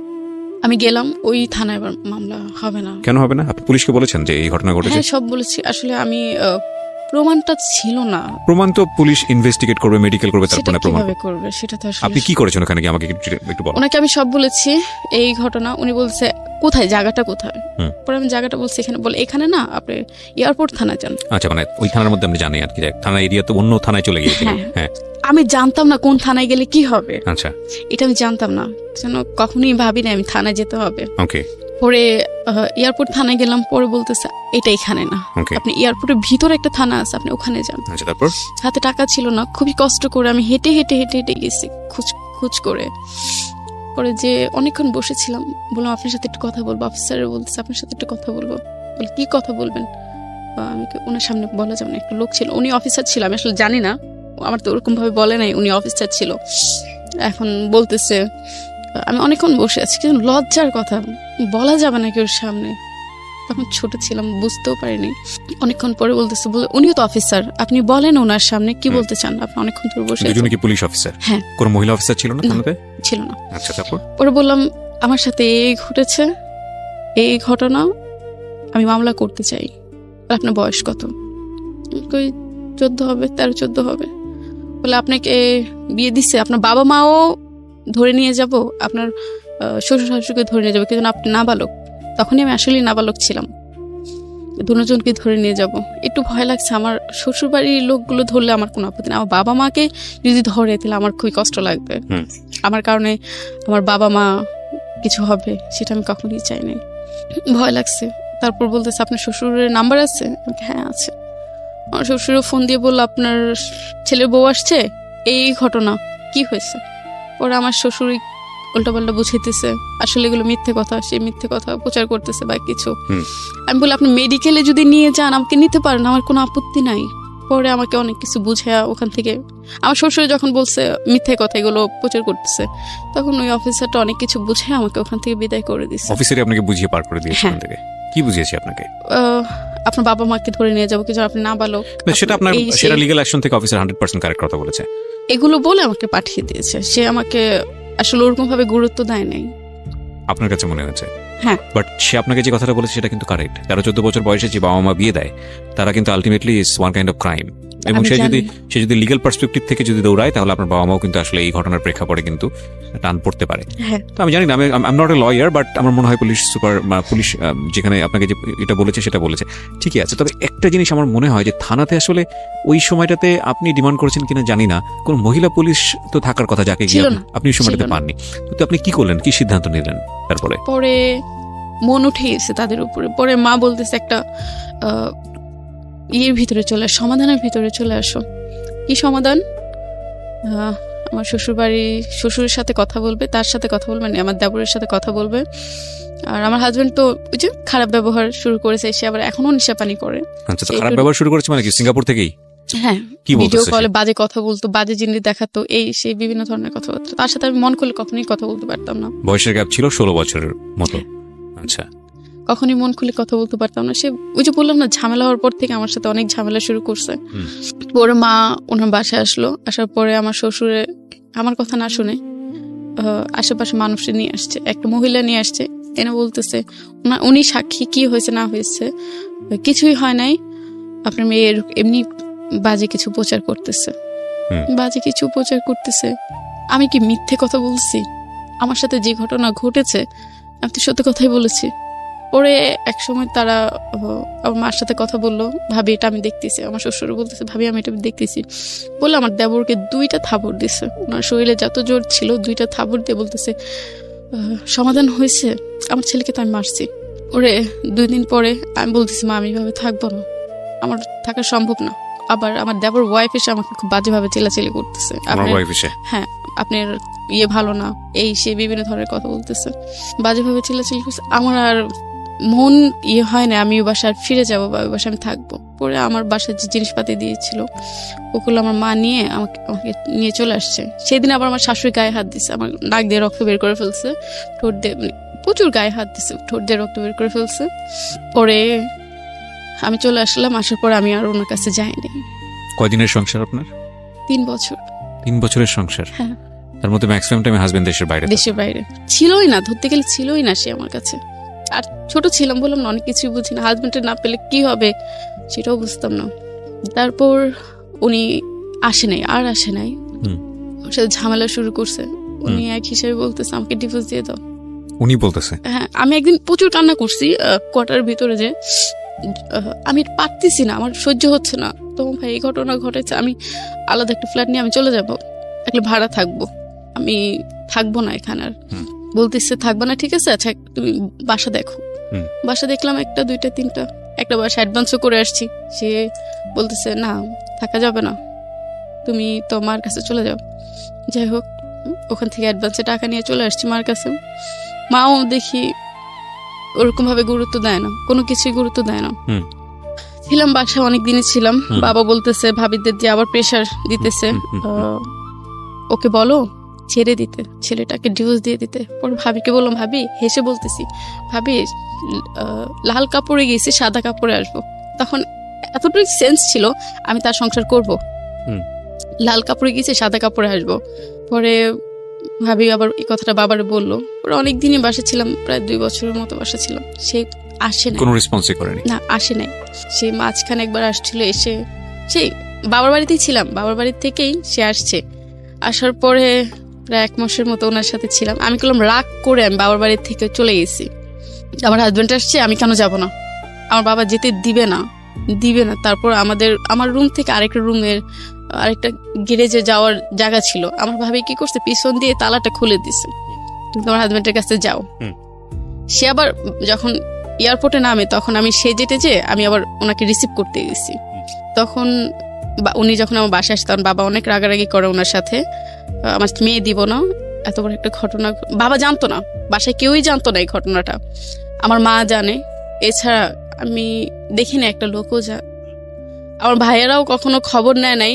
আমি গেলাম ওই থানায়, এবার মামলা হবে না। কেন হবে না? আপনি পুলিশকে বলেছেন যে এই ঘটনা ঘটেছে? হ্যাঁ সব বলেছি, আসলে আমি প্রমাণটা ছিল না। প্রমাণ তো পুলিশ ইনভেস্টিগেট করবে, মেডিকেল করবে, তারপরে প্রমাণ করবে সেটা তো আসলে। আপনি কি করেছেন ওখানে গিয়ে আমাকে একটু বলুন। ওনাকে আমি সব বলেছি এই ঘটনা, উনি বলছে কোথায়, জায়গাটা কোথায়? পরে আমি জায়গাটা বলছি এখানে, বলে এখানে না, আপনি এয়ারপোর্ট থানায় যান। আচ্ছা, মানে ওই থানার মধ্যে আপনি জানেন আর কি, থানা এরিয়া তো অন্য থানায় চলে গিয়েছে। হ্যাঁ, আমি জানতাম না কোন থানায় গেলে কি হবে। আচ্ছা, এটা আমি জানতাম না, যেন কখনোই ভাবি না আমি থানায় যেতে হবে। ওকে। পরে এয়ারপোর্ট থানায় গেলাম, পরে বলতেছে এটা এখানে না, আপনি এয়ারপোর্টের ভিতরে একটা থানা আছে, আপনি ওখানে যান। আচ্ছা, তারপর হাতে টাকা ছিল না, খুবই কষ্ট করে আমি হেঁটে হেঁটে হেঁটে হেঁটে গেছি খুঁজ করে। পরে যে অনেকক্ষণ বসেছিলাম, বললাম আপনার সাথে একটু কথা বলবো। অফিসারে বলতেছে আপনার সাথে একটু কথা বলবো। বলে কি কথা বলবেন? আমি ওনার সামনে বলা যাবে না, একটা লোক ছিল, উনি অফিসার ছিল, আমি আসলে জানি না, আমার তো ওরকম ভাবে বলে নাই উনি অফিসার ছিল। এখন বলতেছে, আমি অনেকক্ষণ বসে আছি, কিন্তু লজ্জার কথা, বলা যাবে না কেউ সামনে, তখন ছোট ছিলাম, বুঝতেও পারিনি। অনেকক্ষণ পরে বলতেছে, উনিও তো অফিসার, আপনি বলেন ওনার সামনে কি বলতে চান। আপনি অনেকক্ষণ ধরে বসে আছেন। কি পুলিশ অফিসার? হ্যাঁ। কোন মহিলা অফিসার ছিল না থানাতে? ছিল না। আচ্ছা, তারপর পরে বললাম আমার সাথে এই ঘটেছে, এই ঘটনা, আমি মামলা করতে চাই। আপনার বয়স কত? 14 হবে, 13-14 হবে। বলে আপনাকে বিয়ে দিচ্ছে, আপনার বাবা মাও ধরে নিয়ে যাব, আপনার শ্বশুর শাশুড়িকে ধরে নিয়ে যাবো, কিন্তু আপনি নাবালক। তখনই আমি আসলে নাবালক ছিলাম, দুজনকে ধরে নিয়ে যাব। একটু ভয় লাগছে, আমার শ্বশুর বাড়ির লোকগুলো ধরলে আমার কোনো আপত্তি না, আমার বাবা মাকে যদি ধরে তাহলে আমার খুবই কষ্ট লাগবে, আমার কারণে আমার বাবা মা কিছু হবে, সেটা আমি কখনোই চাই নাই, ভয় লাগছে। তারপর বলতেছে আপনার শ্বশুরের নাম্বার আছে? হ্যাঁ আছে। আমার শ্বশুরও ফোন দিয়ে বললো আপনার ছেলের বউ আসছে, এই ঘটনা কি হয়েছে। পরে আমার শ্বশুরই উল্টাপাল্টা বুঝাইতেছে, আসলে এগুলো মিথ্যে কথা, সে মিথ্যে কথা প্রচার করতেছে বা কিছু। আমি বলি আপনি মেডিকেলে যদি নিয়ে যান আমাকে নিতে পারেন, আমার কোনো আপত্তি নাই। পরে আমাকে অনেক কিছু বুঝায়া ওখান থেকে, আমার শ্বশুর যখন বলছে মিথ্যে কথা এগুলো প্রচার করতেছে, তখন ওই অফিসারটা অনেক কিছু বুঝে আমাকে ওখান থেকে বিদায় করে দিচ্ছে। অফিসারই আপনাকে বুঝিয়ে পার করে দিয়েছে ওখান থেকে? কি বুঝিয়েছে আপনাকে? আপনার বাবা মাকে ধরে নিয়ে যাবো, কিছু আপনি নাবালক। সেটা আপনার, সেটা লিগ্যাল অ্যাকশন থেকে অফিসার 100% কারেক্ট কথা বলেছে। এগুলো বলে আমাকে পাঠিয়ে দিয়েছে, সে আমাকে আসলে ওরকম ভাবে গুরুত্ব দেয় নাই আপনার কাছে মনে হয়েছে। হ্যাঁ, বাট সে আপনাকে যে কথাটা বলেছে সেটা কিন্তু কারেক্ট। 13-14 বছর বয়সে যে বাবা মা বিয়ে দেয় তারা কিন্তু ultimately is one kind of crime, এবং সে যদি লিগ্যাল পার্সপেক্টিভ থেকে যদি দৌড়ায় তাহলে আপনার বাবা মাও কিন্তু আসলে এই ঘটনার প্রেক্ষাপটে কিন্তু টান পড়তে পারে। তো আমি জানি না, আমি নট এ লয়ার, বাট আমার মনে হয় পুলিশ যেখানে আপনাকে যে এটা বলেছে সেটা বলেছে ঠিকই আছে। তবে একটা জিনিস আমার মনে হয় যে থানাতে আসলে ওই সময়টাতে আপনি ডিমান্ড করেছেন কিনা জানি না, কোন মহিলা পুলিশ তো থাকার কথা যাকে গিয়ে আপনি ওই সময়টাতে পাননি, তো আপনি কি করলেন, কি সিদ্ধান্ত নিলেন? তারপরে পরে মন উঠে গেছে তাদের উপরে। পরে মা বলতেছে একটা ইয়ের ভিতরে চলে আসো, সমাধানের ভিতরে চলে আসো। কি সমাধান? আমার শ্বশুরের সাথে কথা বলবে, তার সাথে কথা বলবে না, আমার দেবরের সাথে কথা বলবে। আর আমার হাজবেন্ড তো ওই যে খারাপ ব্যবহার শুরু করেছে, সে আবার এখনো নেশা পানি করে। আচ্ছা, তো খারাপ ব্যবহার শুরু করেছে মানে কি সিঙ্গাপুর থেকেই? হ্যাঁ, ভিডিও কলে বাজে কথা বলতো, বাজে জিনিস দেখাতো, এই সেই বিভিন্ন ধরনের কথাবার্তা। তার সাথে আমি মন খুলে কখনোই কথা বলতে পারতাম না। বয়সের গ্যাপ ছিল 16 বছরের মতো। আচ্ছা, কখনই মন খুলে কথা বলতে পারতাম না। সে ওই যে বললাম না, ঝামেলা হওয়ার পর থেকে আমার সাথে অনেক ঝামেলা শুরু করছে। পরে মা ওনার বাসায় আসলো, আসার পরে আমার শ্বশুরে আমার কথা না শুনে আশেপাশে মানুষ নিয়ে আসছে, একটা মহিলা নিয়ে আসছে, এনে বলতেছে উনি সাক্ষী, কি হয়েছে না হয়েছে কিছুই হয় নাই, আপনার মেয়ের এমনি বাজে কিছু প্রচার করতেছে। আমি কি মিথ্যে কথা বলছি? আমার সাথে যে ঘটনা ঘটেছে আমি তো সত্যি কথাই বলেছি। পরে এক সময় তারা আমার মার সাথে কথা বললো, ভাবি এটা আমি দেখতেছি। আমার শ্বশুর বলতেছে ভাবি আমি এটা দেখতেছি। বলে আমার দেবরকে 2টা থাবড় দিছে, ওনার শরীরে যত জোর ছিল 2টা থাবড় দিয়ে বলতেছে সমাধান হয়েছে, আমার ছেলেকে তো আমি মারছি। ওরে 2 দিন পরে আমি বলতেছি মা আমি এভাবে থাকবো না, আমার থাকা সম্ভব না। আবার আমার দেবর ওয়াইফ এসে আমাকে খুব বাজেভাবে চিল্লাচিল্লি করতেছে, হ্যাঁ আপনার ইয়ে ভালো না, এই সে বিভিন্ন ধরনের কথা বলতেছে, বাজেভাবে চিল্লাচিল্লি করছে। আমার আর মন ইয়ে হয় না আমি ওই বাসায় ফিরে যাবো বা ওই বাসায় আমি থাকবো। পরে আমার বাসায় যে জিনিসপাতি দিয়েছিল ওগুলো আমার মা নিয়ে আমাকে নিয়ে চলে আসছে। সেদিন আবার আমার শাশুড়ি গায়ে হাত দিছে, আমার নাক দিয়ে রক্ত বের করে ফেলছে, ঠোঁট দিয়ে প্রচুর গায়ে হাত দিছে, ঠোঁট দিয়ে রক্ত বের করে ফেলছে। পরে আমি চলে আসলাম, আসার পর আমি আর ওনার কাছে যাইনি। কয়দিনের সংসার আপনার? 3 বছর। 3 বছরের সংসার? হ্যাঁ। তার মধ্যে ম্যাক্সিমাম টাইম হাজবেন্ড দেশের বাইরে ছিলই না, ধরতে গেলে ছিলই না সে আমার কাছে। আর ছোট ছিলাম, বললাম না অনেক কিছুই বুঝি না, হাজবেন্ডের না পেলে কি হবে সেটাও বুঝতাম না। তারপর উনি আসে নাই, ওর সাথে ঝামেলা শুরু করছে। উনি এক হিসেবে বলতেছে আমাকে ডিভোর্স দিয়ে দাও। উনি বলতেছে? হ্যাঁ। আমি একদিন প্রচুর কান্না করছি কোয়ার্টারের ভিতরে, যে আমি পারতেছি না, আমার সহ্য হচ্ছে না। তখন ভাই এই ঘটনা ঘটেছে, আমি আলাদা একটা ফ্ল্যাট নিয়ে আমি চলে যাব, একটা ভাড়া থাকবো, আমি থাকবো না এখানে আর। বলতেছে থাকবো না, ঠিক আছে, আচ্ছা তুমি বাসা দেখো। বাসা দেখলাম 1, 2, 3, একটা বাসা অ্যাডভান্সও করে আসছি। সে বলতেছে না থাকা যাবে না, তুমি তো মার কাছে চলে যাও। যাই হোক, ওখান থেকে অ্যাডভান্সে টাকা নিয়ে চলে আসছি মার কাছে। মাও দেখি ওরকম ভাবে গুরুত্ব দেয় না, কোনো কিছুই গুরুত্ব দেয় না। ছিলাম বাসায় অনেক দিনই ছিলাম। বাবা বলতেছে ভাবিদের দিয়ে আবার প্রেশার দিতেছে, ওকে বলো ছেড়ে দিতে, ছেলেটাকে ডিভোর্স দিয়ে দিতে। পরে ভাবিকে বললাম, ভাবি হেসে বলতেছি, ভাবি লাল কাপড়ে গেছি সাদা কাপড়ে আসবো। তখন এতটুকু সেন্স ছিল আমি তার সংসার করব, লাল কাপড়ে গেছি সাদা কাপড়ে আসবো। পরে ভাবি আবার এই কথাটা বাবারে বললো। পরে অনেকদিনই বাসা ছিলাম, প্রায় 2 বছরের মতো বাসা ছিলাম। সে আসে না, কোনো রেসপন্সই করেনি। না, আসে নাই। সে মাঝখানে একবার আসছিল, এসে সেই বাবার বাড়িতেই ছিলাম, বাবার বাড়ি থেকেই সে আসছে। আসার পরে প্রায় 1 মাসের মতো ওনার সাথে ছিলাম। আমি করলাম রাগ করে আমি বাবার বাড়ি থেকে চলে গেছি। আমার হাজবেন্ড আসছে, আমি কেন যাব না, আমার বাবা যেতে দিবে না। তারপর আমার রুম থেকে আরেকটা গ্যারেজে যাওয়ার জায়গা ছিল, আমার ভাবি কি করছে পিছন দিয়ে তালাটা খুলে দিছে, তুমি তোমার হাজবেন্ডের কাছে যাও। সে আবার যখন এয়ারপোর্টে নামে তখন আমি সেজে আমি আবার ওনাকে রিসিভ করতে গেছি। তখন উনি যখন আমার বাসায় আসে তখন বাবা অনেক রাগারাগি করে ওনার সাথে, আমার মেয়ে দিব না, এত বড় একটা ঘটনা। বাবা জানতো না, বাসায় কেউই জানতো না এই ঘটনাটা, আমার মা জানে, এছাড়া আমি দেখি না একটা লোকও আমার ভাইয়েরাও কখনো খবর নেয় নাই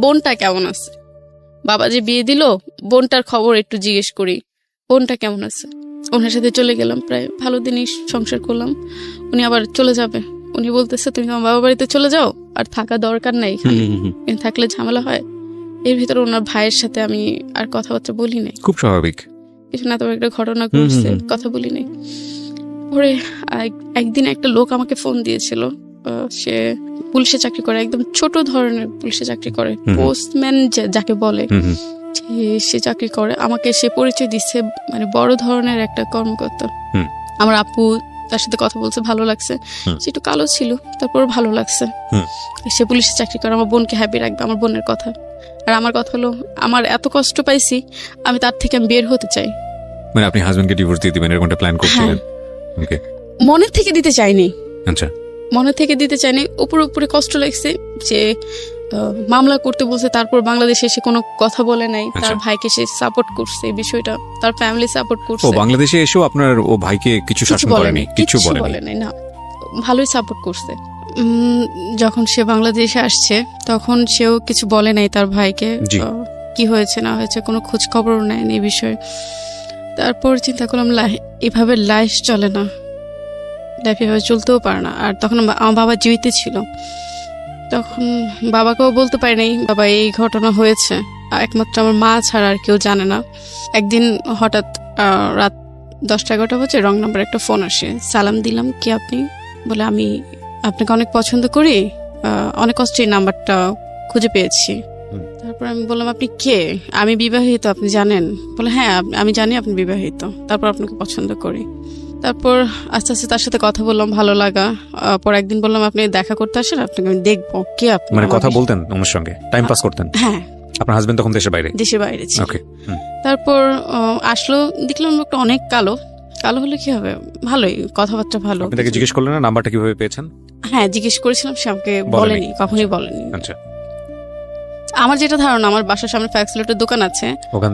বোনটা কেমন আছে। বাবা যে বিয়ে দিল, বোনটার খবর একটু জিজ্ঞেস করি, বোনটা কেমন আছে। ওনার সাথে চলে গেলাম, প্রায় ভালো দিনই সংসার করলাম। উনি আবার চলে যাবে, উনি বলতেছে তুমি আমার বাবার বাড়িতে চলে যাও, আর থাকা দরকার নাই, এখানে থাকলে ঝামেলা হয়। এর ভিতরে ওনার ভাইয়ের সাথে আমি আর কথাবার্তা বলি নাই, খুব স্বাভাবিক কিছু না, তবে একটা ঘটনা ঘটছে, কথা বলি নাই। পরে একদিন একটা লোক আমাকে ফোন দিয়েছিল, সে পুলিশে চাকরি করে, একদম ছোট ধরনের পুলিশে চাকরি করে, পোস্টম্যান যাকে বলে, সে চাকরি করে। আমাকে সে পরিচয় দিচ্ছে মানে বড় ধরনের একটা কর্মকর্তা। আমার আপু তার সাথে কথা বলছে, ভালো লাগছে। সে একটু কালো ছিল, তারপর ভালো লাগছে। সে পুলিশে চাকরি করে, আমার বোনকে হ্যাপি রাখবে, আমার বোনের কথা। আর আমার কথা হলো, আমার এত কষ্ট পাইছি, আমি তার থেকে আমি বের হতে চাই। মানে আপনি হাজবেন্ডকে ডিভোর্স দিয়ে দিবেন এরকম একটা প্ল্যান করছিলেন? ওকে। মনের থেকে দিতে চাইনি। আচ্ছা। মনের থেকে দিতে চাইনি, উপরে কষ্ট লাগছে যে মামলা করতে বলছে, তারপর বাংলাদেশে এসে কোনো কথা বলে নাই। তার ভাইকে সে সাপোর্ট করছে, এই বিষয়টা তার ফ্যামিলি সাপোর্ট করছে। ও বাংলাদেশে এসেও আপনার ও ভাইকে কিছু শাসন করেনি, কিছু বলে নাই? না, ভালোই সাপোর্ট করছে। যখন সে বাংলাদেশে আসছে তখন সেও কিছু বলে নাই তার ভাইকে, কি হয়েছে না হয়েছে কোনো খোঁজ খবরও নেয়নি এই বিষয়ে। তারপর চিন্তা করলাম এভাবে লাইফ চলে না, লাইফ এভাবে চলতেও পারে না। আর তখন আমার বাবা জীবিত ছিল, তখন বাবাকেও বলতে পারি নাই বাবা এই ঘটনা হয়েছে, একমাত্র আমার মা ছাড়া আর কেউ জানে না। একদিন হঠাৎ রাত 10টা-11টা বাজে রং নাম্বার একটা ফোন আসে, সালাম দিলাম, কে আপনি? বলে আমি আপনাকে অনেক পছন্দ করি, অনেক কষ্টে নাম্বারটা খুঁজে পেয়েছি। তারপর আমি বললাম আপনি কে? আমি বিবাহিত, আপনি জানেন? বলে হ্যাঁ আমি জানি আপনি বিবাহিত, তারপর আপনাকে পছন্দ করি। তারপর আস্তে আস্তে তার সাথে কথা বললাম, ভালো লাগা। পর একদিন বললাম আপনি দেখা করতে আসেন, আপনাকে আমি দেখবো, কে আপনি? মানে কথা বলতেন ওনার সঙ্গে, টাইম পাস করতেন? হ্যাঁ। আপনার হাজবেন্ড তখন দেশের বাইরে? দেশের বাইরে ছিল। ওকে। তারপর আসলো, দেখলাম লোকটা অনেক কালো। কালো হলে কি হবে, ভালোই, কথাবার্তা ভালো। আপনি তাকে জিজ্ঞেস করলেন না নাম্বারটা কিভাবে পেয়েছেন? হ্যাঁ, জিজ্ঞেস করেছিলাম, সে আমাকে বলেনি, কখনোই বলেনি। আচ্ছা, আমার যেটা ধারণা, আমার বাসার সামনে ফ্যাক্সিলেটের দোকান আছে, ওখান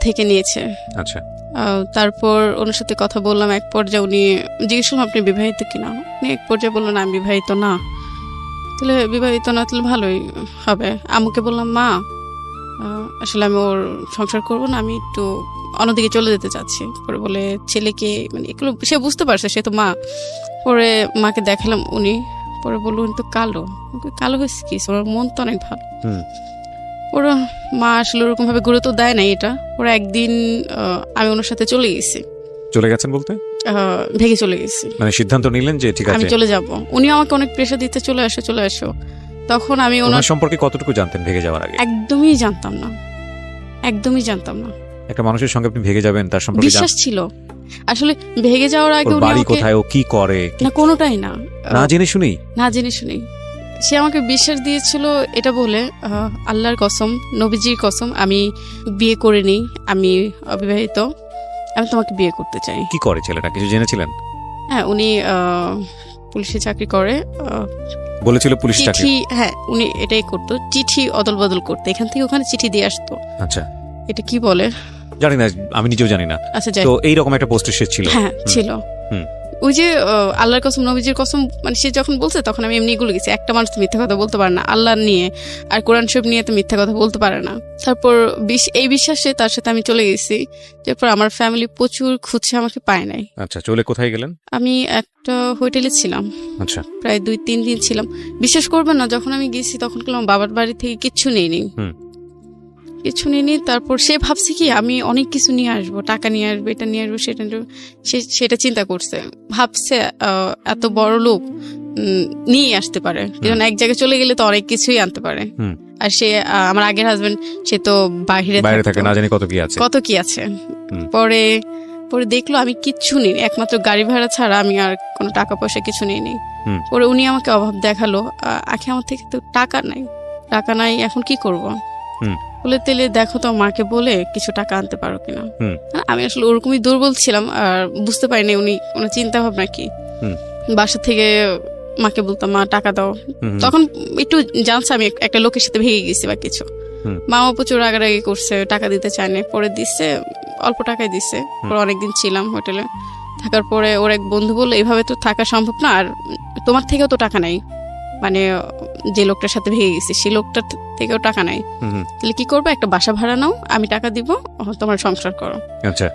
থেকে নিয়েছে। আচ্ছা, তারপর ওনার সাথে কথা বললাম। এক পর্যায়ে উনি জিজ্ঞেস করলাম আপনি বিবাহিত কিনা, উনি এক পর্যায়ে বললেন আমি বিবাহিত না। তাহলে বিবাহিত না, তাহলে ভালোই হবে। আমাকে বললাম মা আসলে আমি ওর সংসার করব না, আমি একটু অন্যদিকে চলে যেতে চাচ্ছি। পরে বলে ছেলেকে, মানে এগুলো সে বুঝতে পারছে, সে তো মা। পরে মাকে দেখালাম, উনি পরে বললো উনি তো কালো। কালো হয়েছে কি, ওর মন তো অনেক ভালো। ওরা মা আসলে ওরকম ভাবে গুরুত্ব দেয় না এটা। ওরা একদিন আমি ওনার সাথে চলে গেছি। চলে গেছেন বলতে ভেগে চলে গেছি, মানে সিদ্ধান্ত নিলেন যে ঠিক আছে আমি চলে যাব। উনি আমাকে অনেক প্রেশার দিতে, চলে আসো। তখন আমি ওনার সম্পর্কে কতটুকু জানতেন ভেগে যাওয়ার আগে? একদমই জানতাম না, একদমই জানতাম না। একটা মানুষের সঙ্গে আপনি ভেগে যাবেন তার সম্পর্কে বিশ্বাস ছিল। আসলে ভেগে যাওয়ার আগে উনি বাড়ি কোথায়, ও কি করে, না কোনোটাই না, না জেনে শুনেই সে আমাকে বিশ্বাস দিয়েছিল এটা বলে, আল্লাহর কসম, নবীজির কসম, আমি বিয়ে করে নিই, আমি অবিবাহিত, আমি তোমাকে বিয়ে করতে চাই। কি করে ছেলেটা, কিছু জেনেছিলেন? হ্যাঁ, উনি পুলিশে চাকরি করে। বলেছিল পুলিশ চাকরি? হ্যাঁ, উনি এটাই করতো, চিঠি অদল বদল করতো, এখান থেকে ওখানে চিঠি দিয়ে আসতো। আচ্ছা, এটা কি বলে জানি না, আমি নিজেও জানি না। আচ্ছা, তো এইরকম একটা পোস্টে সে ছিল? হ্যাঁ ছিল। ওই যে আল্লাহর কসম, নবীজির কসম, মানে সে যখন বলছে তখন আমি এমনি গুলো গেছি। একটা মানুষ তো মিথ্যা কথা বলতে পারে না, আল্লাহ নিয়ে আর কোরআন শরীফ নিয়ে তো মিথ্যা কথা বলতে পারে না। তারপর এই বিশ্বাসে তার সাথে আমি চলে গেছি। তারপর আমার ফ্যামিলি প্রচুর খুঁজছে, আমাকে পায় নাই। আচ্ছা, চলে কোথায় গেলেন? আমি একটা হোটেলে ছিলাম। আচ্ছা, প্রায় 2-3 দিন ছিলাম। বিশ্বাস করবেন না, যখন আমি গেছি তখন আমার বাবার বাড়ি থেকে কিচ্ছু নেইনি। তারপর সে ভাবছে কি আমি অনেক কিছু নিয়ে আসবো, টাকা নিয়ে আসবো, এটা নিয়ে আসবো, সেটা নিয়ে আসবো। সেটা চিন্তা করছে, ভাবছে এত বড় লোক নিয়ে আসতে পারে, কারণ এক জায়গায় চলে গেলে তো অনেক কিছুই আনতে পারে। আর সে আমার আগের হাজবেন্ড, সে তো বাইরে থাকে, না জানি কত কি আছে। পরে দেখলো আমি কিচ্ছু নেই, একমাত্র গাড়ি ভাড়া ছাড়া আমি আর কোনো টাকা পয়সা কিছু নেইনি। পরে উনি আমাকে অভাব দেখালো, আখে আমার থেকে তো টাকা নাই, এখন কি করবো? বলে তেলে দেখো তো মাকে বলে কিছু টাকা আনতে পারো কিনা। আমি আসলে ওরকমই দুর্বল ছিলাম, আর বুঝতে পারিনি উনি কোনো চিন্তা ভাবনা কি। বাসা থেকে মাকে বলতাম মা টাকা দাও, তখন একটু জানছে আমি একটা লোকের সাথে ভেঙে গেছি বা কিছু। মাও প্রচুর রাগারাগি করছে, টাকা দিতে চায় না। পরে দিচ্ছে, অল্প টাকায় দিচ্ছে। পরে অনেকদিন ছিলাম হোটেলে। থাকার পরে ওর এক বন্ধু বললো এইভাবে তো থাকা সম্ভব না, আর তোমার থেকেও তো টাকা নাই, মানে যে লোকটার সাথে ভেঙে গেছি সেই লোকটার থেকেও টাকা নাই, তাহলে কি করবো, একটা বাসা ভাড়া নাও, আমি টাকা দিব, তোমার সংসার করো। আচ্ছা,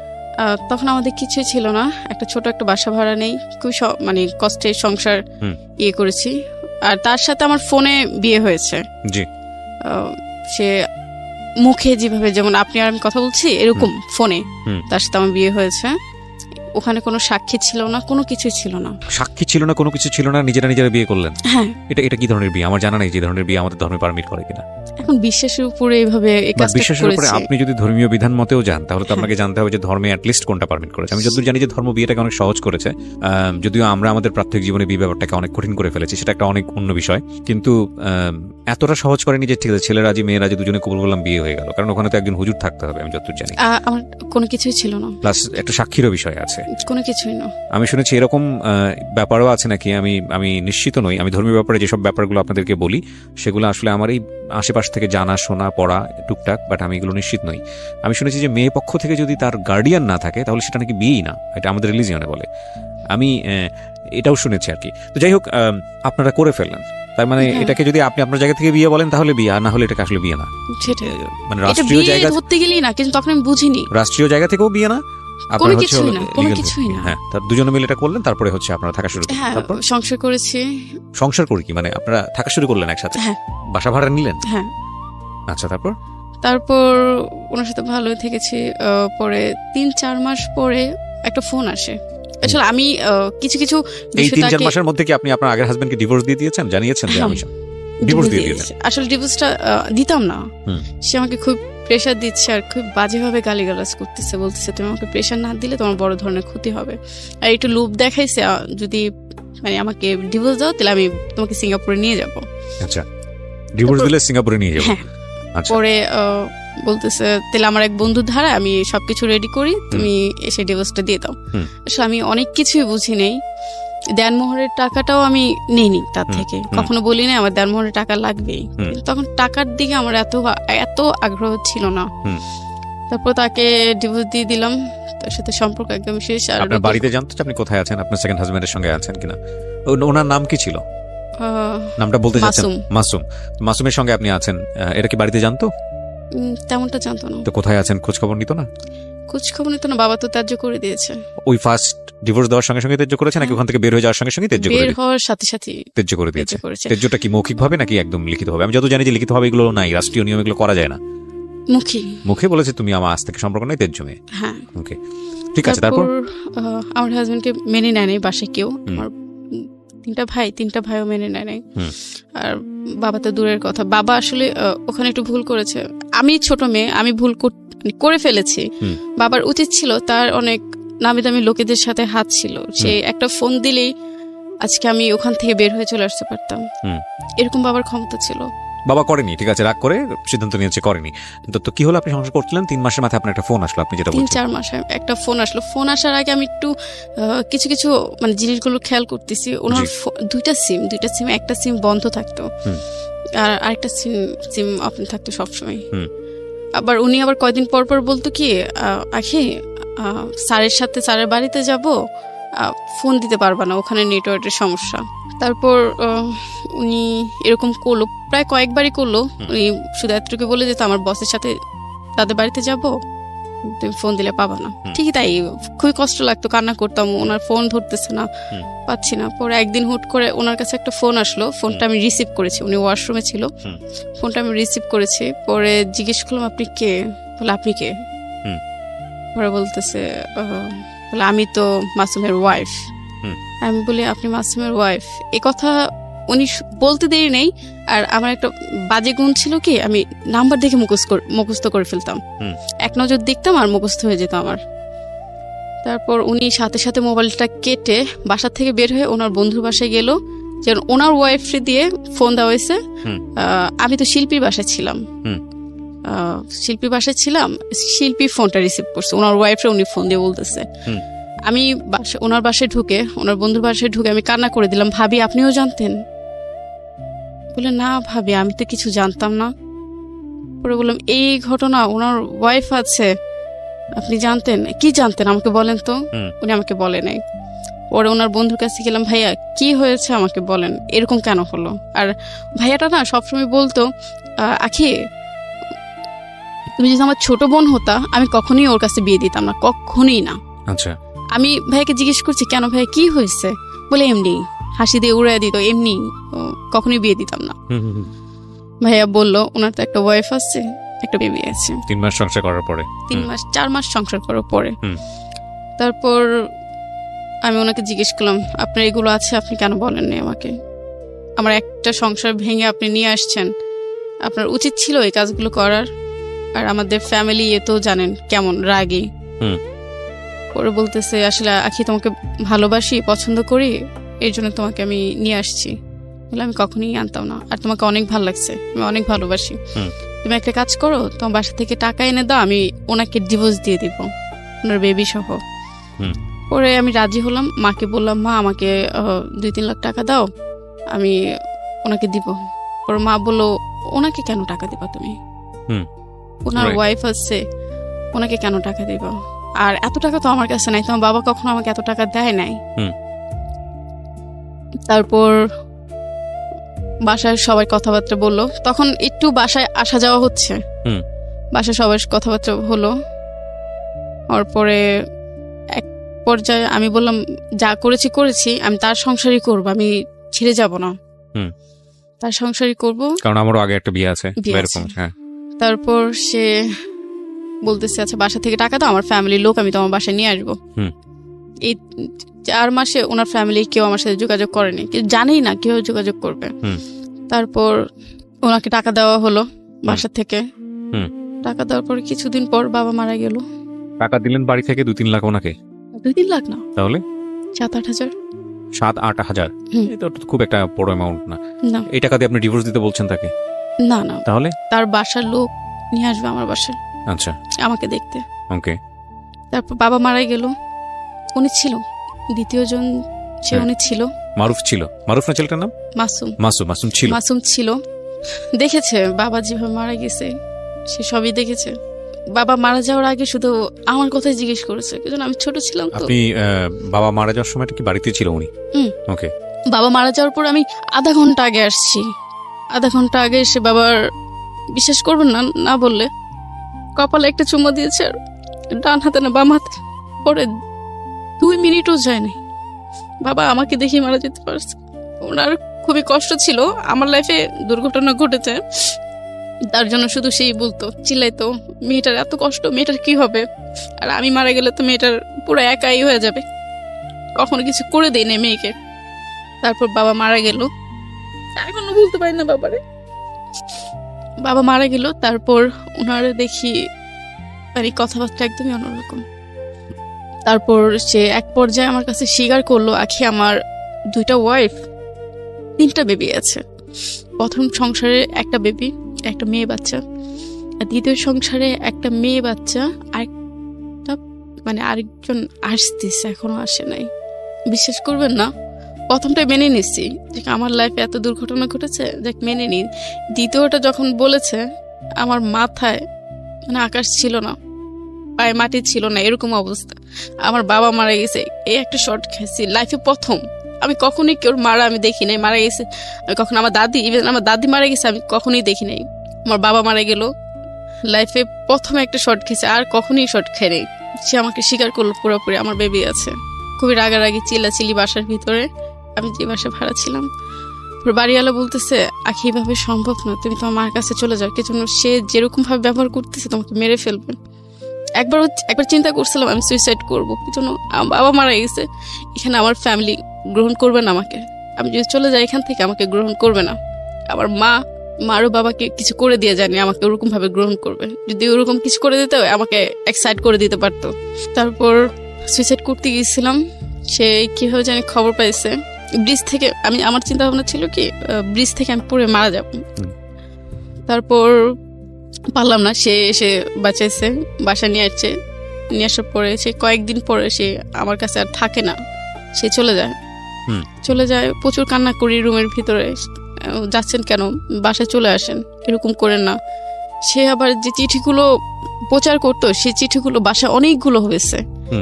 তখন আমাদের কিছুই ছিল না, একটা ছোট একটা বাসা ভাড়া নেই, খুব মানে কষ্টে সংসার ইয়ে করেছি। আর তার সাথে আমার ফোনে বিয়ে হয়েছে। জি, সে মুখে যেভাবে, যেমন আপনি আর আমি কথা বলছি এরকম ফোনে তার সাথে আমার বিয়ে হয়েছে। ওখানে কোনো সাক্ষী ছিল না, কোনো কিছুই ছিল না। সাক্ষী ছিল না, কোনো কিছু ছিল না, নিজেরা বিয়ে করলেন? হ্যাঁ। এটা কি ধরনের বিয়ে? আমার জানা নেই যে ধরনের বিয়ে আমাদের ধর্মে পারমিট করে কিনা। এখন বিশ্বাসের উপরে এইভাবে বিশ্বাসের উপরে আপনি যদি ধর্মীয় বিধান মতেও যান, তাহলে তো আপনাকে জানতে হবে যে ধর্মে অ্যাটলিস্ট কোনটা পারমিট করেছে। আমি যতদূর জানি যে ধর্ম বিয়েটাকে অনেক সহজ করেছে, যদিও আমরা আমাদের প্রাত্যহিক জীবনে বিয়ে ব্যাপারটাকে অনেক কঠিন করে ফেলেছি, সেটা একটা অনেক অন্য বিষয়। কিন্তু এতটা সহজ করেনি যে ঠিক আছে ছেলে রাজি মেয়ে রাজি দুজনে কবুল করলাম বিয়ে হয়ে গেল, কারণ ওখানে তো একজন হুজুর থাকতে হবে। আমি যতদূর জানি আমার কোনো কিছুই ছিল না, প্লাস একটা সাক্ষীরও বিষয় আছে, কোনো কিছুই না। আমি শুনেছি এরকম ব্যাপারও আছে নাকি, আমি নিশ্চিত নই। আমি ধর্মীয় ব্যাপারে যেসব ব্যাপারগুলো আপনাদেরকে বলি সেগুলো আসলে আমার এই আশেপাশ থেকে জানা শোনা পড়া টুকটাক, বাট আমি এগুলো নিশ্চিত নই। আমি শুনেছি যে মেয়ে পক্ষ থেকে যদি তার গার্ডিয়ান না থাকে তাহলে সেটা নাকি বিয়েই না, এটা আমাদের রিলিজিয়নে বলে। আমি এটাও শুনেছি আর কি। তো যাই হোক, আপনারা করে ফেললেন, তার মানে এটাকে যদি আপনি আপনার জায়গা থেকে বিয়ে বলেন তাহলে বিয়ে, আর না হলে এটাকে আসলে বিয়ে না। মানে রাষ্ট্রীয় জায়গা ধরতে গেলেই না, কিন্তু তখন আমি বুঝিনি রাষ্ট্রীয় জায়গা থেকেও বিয়ে না, কোনো কিছুই না। হ্যাঁ, তার দুজনে মিলে এটা করলেন, তারপরে হচ্ছে আপনারা থাকা শুরু করলেন। তারপর সংসার করেছি। সংসার করে কি মানে আপনারা থাকা শুরু করলেন একসাথে? হ্যাঁ। বাসা ভাড়া নিলেন? হ্যাঁ। আচ্ছা, তারপর ওনার সাথে ভালোই থেকেছি। পরে 3-4 মাস পরে একটা ফোন আসে। আসলে আমি কিছু এই 3-4 মাসের মধ্যে কি আপনি আপনার আগের হাজবেন্ডকে ডিভোর্স দিয়ে দিয়েছেন? জানিয়েছেন যে আমি ডিভোর্স দিয়ে দিয়েছেন? আসলে ডিভোর্সটা দিতাম না, সে আমাকে খুব প্রেশার দিচ্ছে আর খুব বাজেভাবে গালিগালাজ করতেছে, বলতেছে তুমি আমাকে প্রেশার না দিলে তোমার বড় ধরনের ক্ষতি হবে। আর একটু লোভ দেখাইছে, যদি মানে আমাকে ডিভোর্স দাও তাহলে আমি তোমাকে সিঙ্গাপুরে নিয়ে যাব। আচ্ছা, ডিভোর্স দিলে সিঙ্গাপুরে নিয়ে যাব? হ্যাঁ। পরে বলতেছে তাহলে আমার এক বন্ধু ধারা আমি সবকিছু রেডি করি, তুমি এসে ডিভোর্সটা দিয়ে দাও। আসলে আমি অনেক কিছুই বুঝি নেই, দেনমোহরের টাকাটাও আমি নিইনি তার থেকে, কখনো বলি না আমার দেনমোহরের টাকা লাগবেই। তখন টাকার দিকে আমার এত আগ্রহ ছিল না। তারপর তাকে ডিভোর্স দিয়ে দিলাম, তার সাথে সম্পর্ক একদম শেষ। আর আপনার বাড়িতে জানতো আপনি কোথায় আছেন, আপনার সেকেন্ড হাজবেন্ডের সঙ্গে আছেন কিনা? ওনার নাম কি ছিল? নামটা বলতে চাচ্ছেন? মাসুম। মাসুমের সঙ্গে আপনি আছেন, এটা কি বাড়িতে জানতো? তেমনটা জানতো না। তো কোথায় আছেন খোঁজ খবর নিত না? খোঁজ খবর নিত না, বাবা তো ত্যায্য করে দিয়েছে। ওই ফার্স্ট ডিভোর্স দেওয়ার সঙ্গে সঙ্গে ত্যায্য করেছে নাকি ওখান থেকে বের হয়ে যাওয়ার সঙ্গে সঙ্গে ত্যায্য করে? বের হওয়ার সাথে সাথে ত্যায্য করে দিয়েছে। ত্যায্যটা কি মৌখিক ভাবে নাকি একদম লিখিত ভাবে? আমি যত জানি যে লিখিত ভাবে এগুলো নাই, রাষ্ট্রীয় নিয়ম এগুলো করা যায় না। মুখে বলেছে তুমি আমার আজ থেকে সম্পর্ক নাই, ত্যায্য মেয়ে। হ্যাঁ, ওকে, ঠিক আছে। তারপর আমার হাজবেন্ডকে মেনে নেয় নাই বাসায় কেউ। আমার তিনটা ভাইও মেনে নেয় নাই। আর বাবা তো দূরের কথা, বাবা আসলে ওখানে একটু ভুল করেছে। আমি ছোট মেয়ে, আমি ভুল করে ফেলেছি। বাবার উচিত ছিল, তার অনেক নামি দামি লোকেদের সাথে হাত ছিল, সে একটা ফোন দিলেই আজকে আমি ওখান থেকে বের হয়ে চলে আসতে পারতাম, এরকম বাবার ক্ষমতা ছিল। বাবা করেনি, ঠিক আছে, রাগ করে সিদ্ধান্ত নিয়েছে, করেনি। তো কি হলো, আপনি সংসার করছিলেন 3 মাসের মাথায় আপনার একটা ফোন আসলো, আপনি যেটা বলছেন 3-4 মাসে একটা ফোন আসলো। ফোন আসার আগে আমি একটু কিছু মানে জিনিসগুলো খেয়াল করতেছি। ওনার দুইটা সিম, একটা সিম বন্ধ থাকতো আর আরেকটা সিম ওপেন থাকতো সবসময়। আবার উনি আবার কয়দিন পর পর বলতো কি, আখি স্যারের বাড়িতে যাব, ফোন দিতে পারবা না, ওখানে নেটওয়ার্কের সমস্যা। তারপর উনি এরকম করলো, প্রায় কয়েকবারই করলো। উনি শুধু এতটুকু বলে যেত আমার বসের সাথে তাদের বাড়িতে যাব, তুমি ফোন দিলে পাবা না। ঠিকই তাই, খুবই কষ্ট লাগতো, কান্না করতাম, ওনার ফোন ধরতেছে না, পাচ্ছি না। পরে একদিন হুট করে ওনার কাছে একটা ফোন আসলো, ফোনটা আমি রিসিভ করেছি, উনি ওয়াশরুমে ছিল, ফোনটা আমি রিসিভ করেছি। পরে জিজ্ঞেস করলাম আপনি কে? বলে আপনি কে? পরে বলতেছে বলে আমি তো মাসুমের ওয়াইফ। আমি বলি আপনি মাসুমের ওয়াইফ? এ কথা উনি বলতে দেরি নেই। আর আমার একটা বাজে গুণ ছিল কি, আমি নাম্বার দেখে মুখস্থ করে ফেলতাম, এক নজর দেখতাম আর মুখস্থ হয়ে যেত আমার। তারপর উনি সাথে সাথে মোবাইলটা কেটে বাসা থেকে বের হয়ে ওনার বন্ধুর বাসায় গেল, যেন ওনার ওয়াইফে দিয়ে ফোন দেওয়া হয়েছে। আমি তো শিল্পীর বাসায় ছিলাম, শিল্পী ফোনটা রিসিভ করছে, ওনার ওয়াইফে উনি ফোন দিয়ে বলতেছে। আমি ওনার বাসায় ঢুকে, ওনার বন্ধুর বাসায় ঢুকে আমি কান্না করে দিলাম, ভাবি আপনিও জানতেন? বলে না ভাবি, আমি তো কিছু জানতাম না। পরে বললাম এই ঘটনা, ওনার ওয়াইফ আছে, আপনি জানতেন? কি জানতেন আমাকে বলেন তো। উনি আমাকে বলে নাই। পরে ওনার বন্ধুর কাছে গেলাম, ভাইয়া কি হয়েছে আমাকে বলেন, এরকম কেন হলো? আর ভাইয়াটা না সবসময় বলতো, আখি তুমি যদি আমার ছোট বোন হতা আমি কখনোই ওর কাছে বিয়ে দিতাম না, কখনোই না। আচ্ছা, আমি ভাইকে জিজ্ঞেস করছি কেন ভাই কি হয়েছে? বলে এমনি, হাসি দিয়ে উড়াই দিত, এমনি, কখনোই বিয়ে দিতাম না। ভাইয়া বলল ওনার তো একটা ওয়াইফ আছে, একটা বেবি আছে। 3 মাস সংসার করার পরে, 4 মাস সংসার করার পরে। তারপর আমি ওনাকে জিজ্ঞেস করলাম আপনার এগুলো আছে, আপনি কেন বলেননি আমাকে? আমার একটা সংসার ভেঙে আপনি নিয়ে আসছেন, আপনার উচিত ছিল এই কাজগুলো করার। আর আমাদের ফ্যামিলি তো জানেন কেমন রাগী। পরে বলতেছে আসলে আখি তোমাকে ভালোবাসি, পছন্দ করি, এর জন্য তোমাকে আমি নিয়ে আসছি। বলে আমি কখনোই আনতাম না, আর তোমাকে অনেক ভালো লাগছে, আমি অনেক ভালোবাসি। তুমি একটা কাজ করো, তোমার বাসা থেকে টাকা এনে দাও, আমি ওনাকে ডিভোর্স দিয়ে দিব, ওনার বেবি সহ। পরে আমি রাজি হলাম, মাকে বললাম মা আমাকে 2-3 লাখ টাকা দাও, আমি ওনাকে দিব। পরে মা বললো ওনাকে কেন টাকা দিবা তুমি, ওনার ওয়াইফ আছে, ওনাকে কেন টাকা দিবা? আর এত টাকা তো আমার কাছে নাই, তোমার বাবা কখনো আমাকে এত টাকা দেয় নাই। তারপর বাসায় সবাই কথাবার্তা বললো, তখন একটু বাসায় আসা যাওয়া হচ্ছে, বাসায় সবাই কথাবার্তা হলো। ওর পরে এক পর্যায়ে আমি বললাম যা করেছি, আমি তার সংসারই করবো, আমি ছেড়ে যাব না, তার সংসারই করবো, কারণ আমারও আগে একটা বিয়ে আছে। তারপর সে বলতেছে আচ্ছা বাসা থেকে টাকা দাও, আমার ফ্যামিলির লোক আমি তোমার বাসায় নিয়ে আসবো। এই 4 মাসে ওনার ফ্যামিলি কেউ আমার সাথে যোগাযোগ করেনি, কেউ জানেই না কেউ যোগাযোগ করবে। তারপর ওনাকে টাকা দেওয়া হলো বাসা থেকে। টাকা দেওয়ার পর কিছুদিন পর বাবা মারা গেল। টাকা দিলেন বাড়ি থেকে 2-3 লাখ ওনাকে? 2-3 লাখ না, তাহলে 7-8 হাজার। 7-8 হাজার, এটা খুব একটা বড় অ্যামাউন্ট না। এই টাকা দিয়ে আপনি ডিভোর্স দিতে বলছেন তাকে? না না, তাহলে তার বাসার লোক নিয়ে আসবে আমার বাসায়, আচ্ছা, আমাকে দেখতে। ওকে। তারপর বাবা মারা গেল, উনি ছিল দ্বিতীয় জন, সে উনি ছিল। মারুফ ছিল, মারুফ না ছেলেটার নাম? মাসুম। মাসুম ছিল। মাসুম ছিল, দেখেছে বাবা যেভাবে মারা গেছে, সে সবই দেখেছে। বাবা মারা যাওয়ার আগে শুধু আমার কথাই জিজ্ঞেস করেছে, কারণ আমি ছোট ছিলাম তো। আপনি বাবা মারা যাওয়ার সময়টা কি বাড়িতে ছিল উনি? ওকে। বাবা মারা যাওয়ার পর আমি আধা ঘন্টা আগে আসছি, আধা ঘন্টা আগে এসে বাবার, বিশ্বাস করবেন না না বললে, কপালে একটা চুমা দিয়েছে, আর ডান হাতে না বাম হাতে, পরে 2 মিনিটও যায় নাই, বাবা আমাকে দেখে মারা যেতে পারছে। ওনার খুবই কষ্ট ছিল, আমার লাইফে দুর্ঘটনা ঘটেছে, তার জন্য শুধু সেই বলতো, চিল্লাইতো, মেয়েটার এত কষ্ট, মেয়েটার কি হবে, আর আমি মারা গেলে তো মেয়েটার পুরো একাই হয়ে যাবে, কখনো কিছু করে দেয় না মেয়েকে। তারপর বাবা মারা গেল, এখনো বলতে পারি না বাবারে, বাবা মারা গেল। তারপর ওনারা দেখি মানে কথাবার্তা একদমই অন্যরকম। তারপর সে এক পর্যায়ে আমার কাছে স্বীকার করলো, আখি আমার 2টা ওয়াইফ, 3টা বেবি আছে। প্রথম সংসারে একটা বেবি, একটা মেয়ে বাচ্চা, আর দ্বিতীয় সংসারে একটা মেয়ে বাচ্চা, আরেকটা মানে আরেকজন আসতেছে, এখনো আসে নাই। বিশ্বাস করবেন না, প্রথমটা মেনে নিচ্ছি যে আমার লাইফে এত দুর্ঘটনা ঘটেছে, দেখ মেনে নি। দ্বিতীয়টা যখন বলেছে, আমার মাথায় মানে আকাশ ছিল না, পায়ে মাটি ছিল না, এরকম অবস্থা। আমার বাবা মারা গেছে, এই একটা শর্ট খেয়েছি লাইফে প্রথম। আমি কখনোই কেউ মারা আমি দেখি নাই, মারা গেছে কখন আমার দাদি, ইভেন আমার দাদি মারা গেছে আমি কখনোই দেখি নাই। আমার বাবা মারা গেল, লাইফে প্রথম একটা শর্ট খেয়েছে, আর কখনোই শর্ট খেয়ে নেই। সে আমাকে স্বীকার করলো পুরোপুরি আমার বেবি আছে। খুবই রাগারাগি চিল্লাচিল্লি বাসার ভিতরে, আমি যে বাসায় ভাড়া ছিলাম। বাড়িওয়ালা বলতেছে, আখি এভাবে সম্ভব না, তুমি তোমার মার কাছে চলে যাও, কি জন্য সে যেরকম ভাবে ব্যবহার করতেছে তোমাকে মেরে ফেলবে। একবার চিন্তা করছিলাম আমি সুইসাইড করবো, কি জন্য আমার বাবা মারা গেছে, এখানে আমার ফ্যামিলি গ্রহণ করবে না আমাকে, আমি যদি চলে যাই এখান থেকে আমাকে গ্রহণ করবে না। আমার মারও বাবাকে কিছু করে দিয়ে জানি আমাকে ওরকম ভাবে গ্রহণ করবে, যদি ওরকম কিছু করে দিতে হয় আমাকে এক্সাইট করে দিতে পারতো। তারপর সুইসাইড করতে গিয়েছিলাম, সে কিভাবে জানি খবর পাইছে ব্রিজ থেকে। আমার চিন্তা ভাবনা ছিল কি ব্রিজ থেকে আমি পড়ে মারা যাব, তারপর পারলাম না, সে এসে বাঁচাইছে, বাসা নিয়ে আসছে। নিয়ে আসার পরে সে কয়েকদিন পরে সে আমার কাছে আর থাকে না, সে চলে যায়। প্রচুর কান্না করি রুমের ভিতরে, যাচ্ছেন কেন, বাসায় চলে আসেন, এরকম করেন না। সে আবার যে চিঠিগুলো প্রচার করতো, সেই চিঠিগুলো বাসায় অনেকগুলো হয়েছে।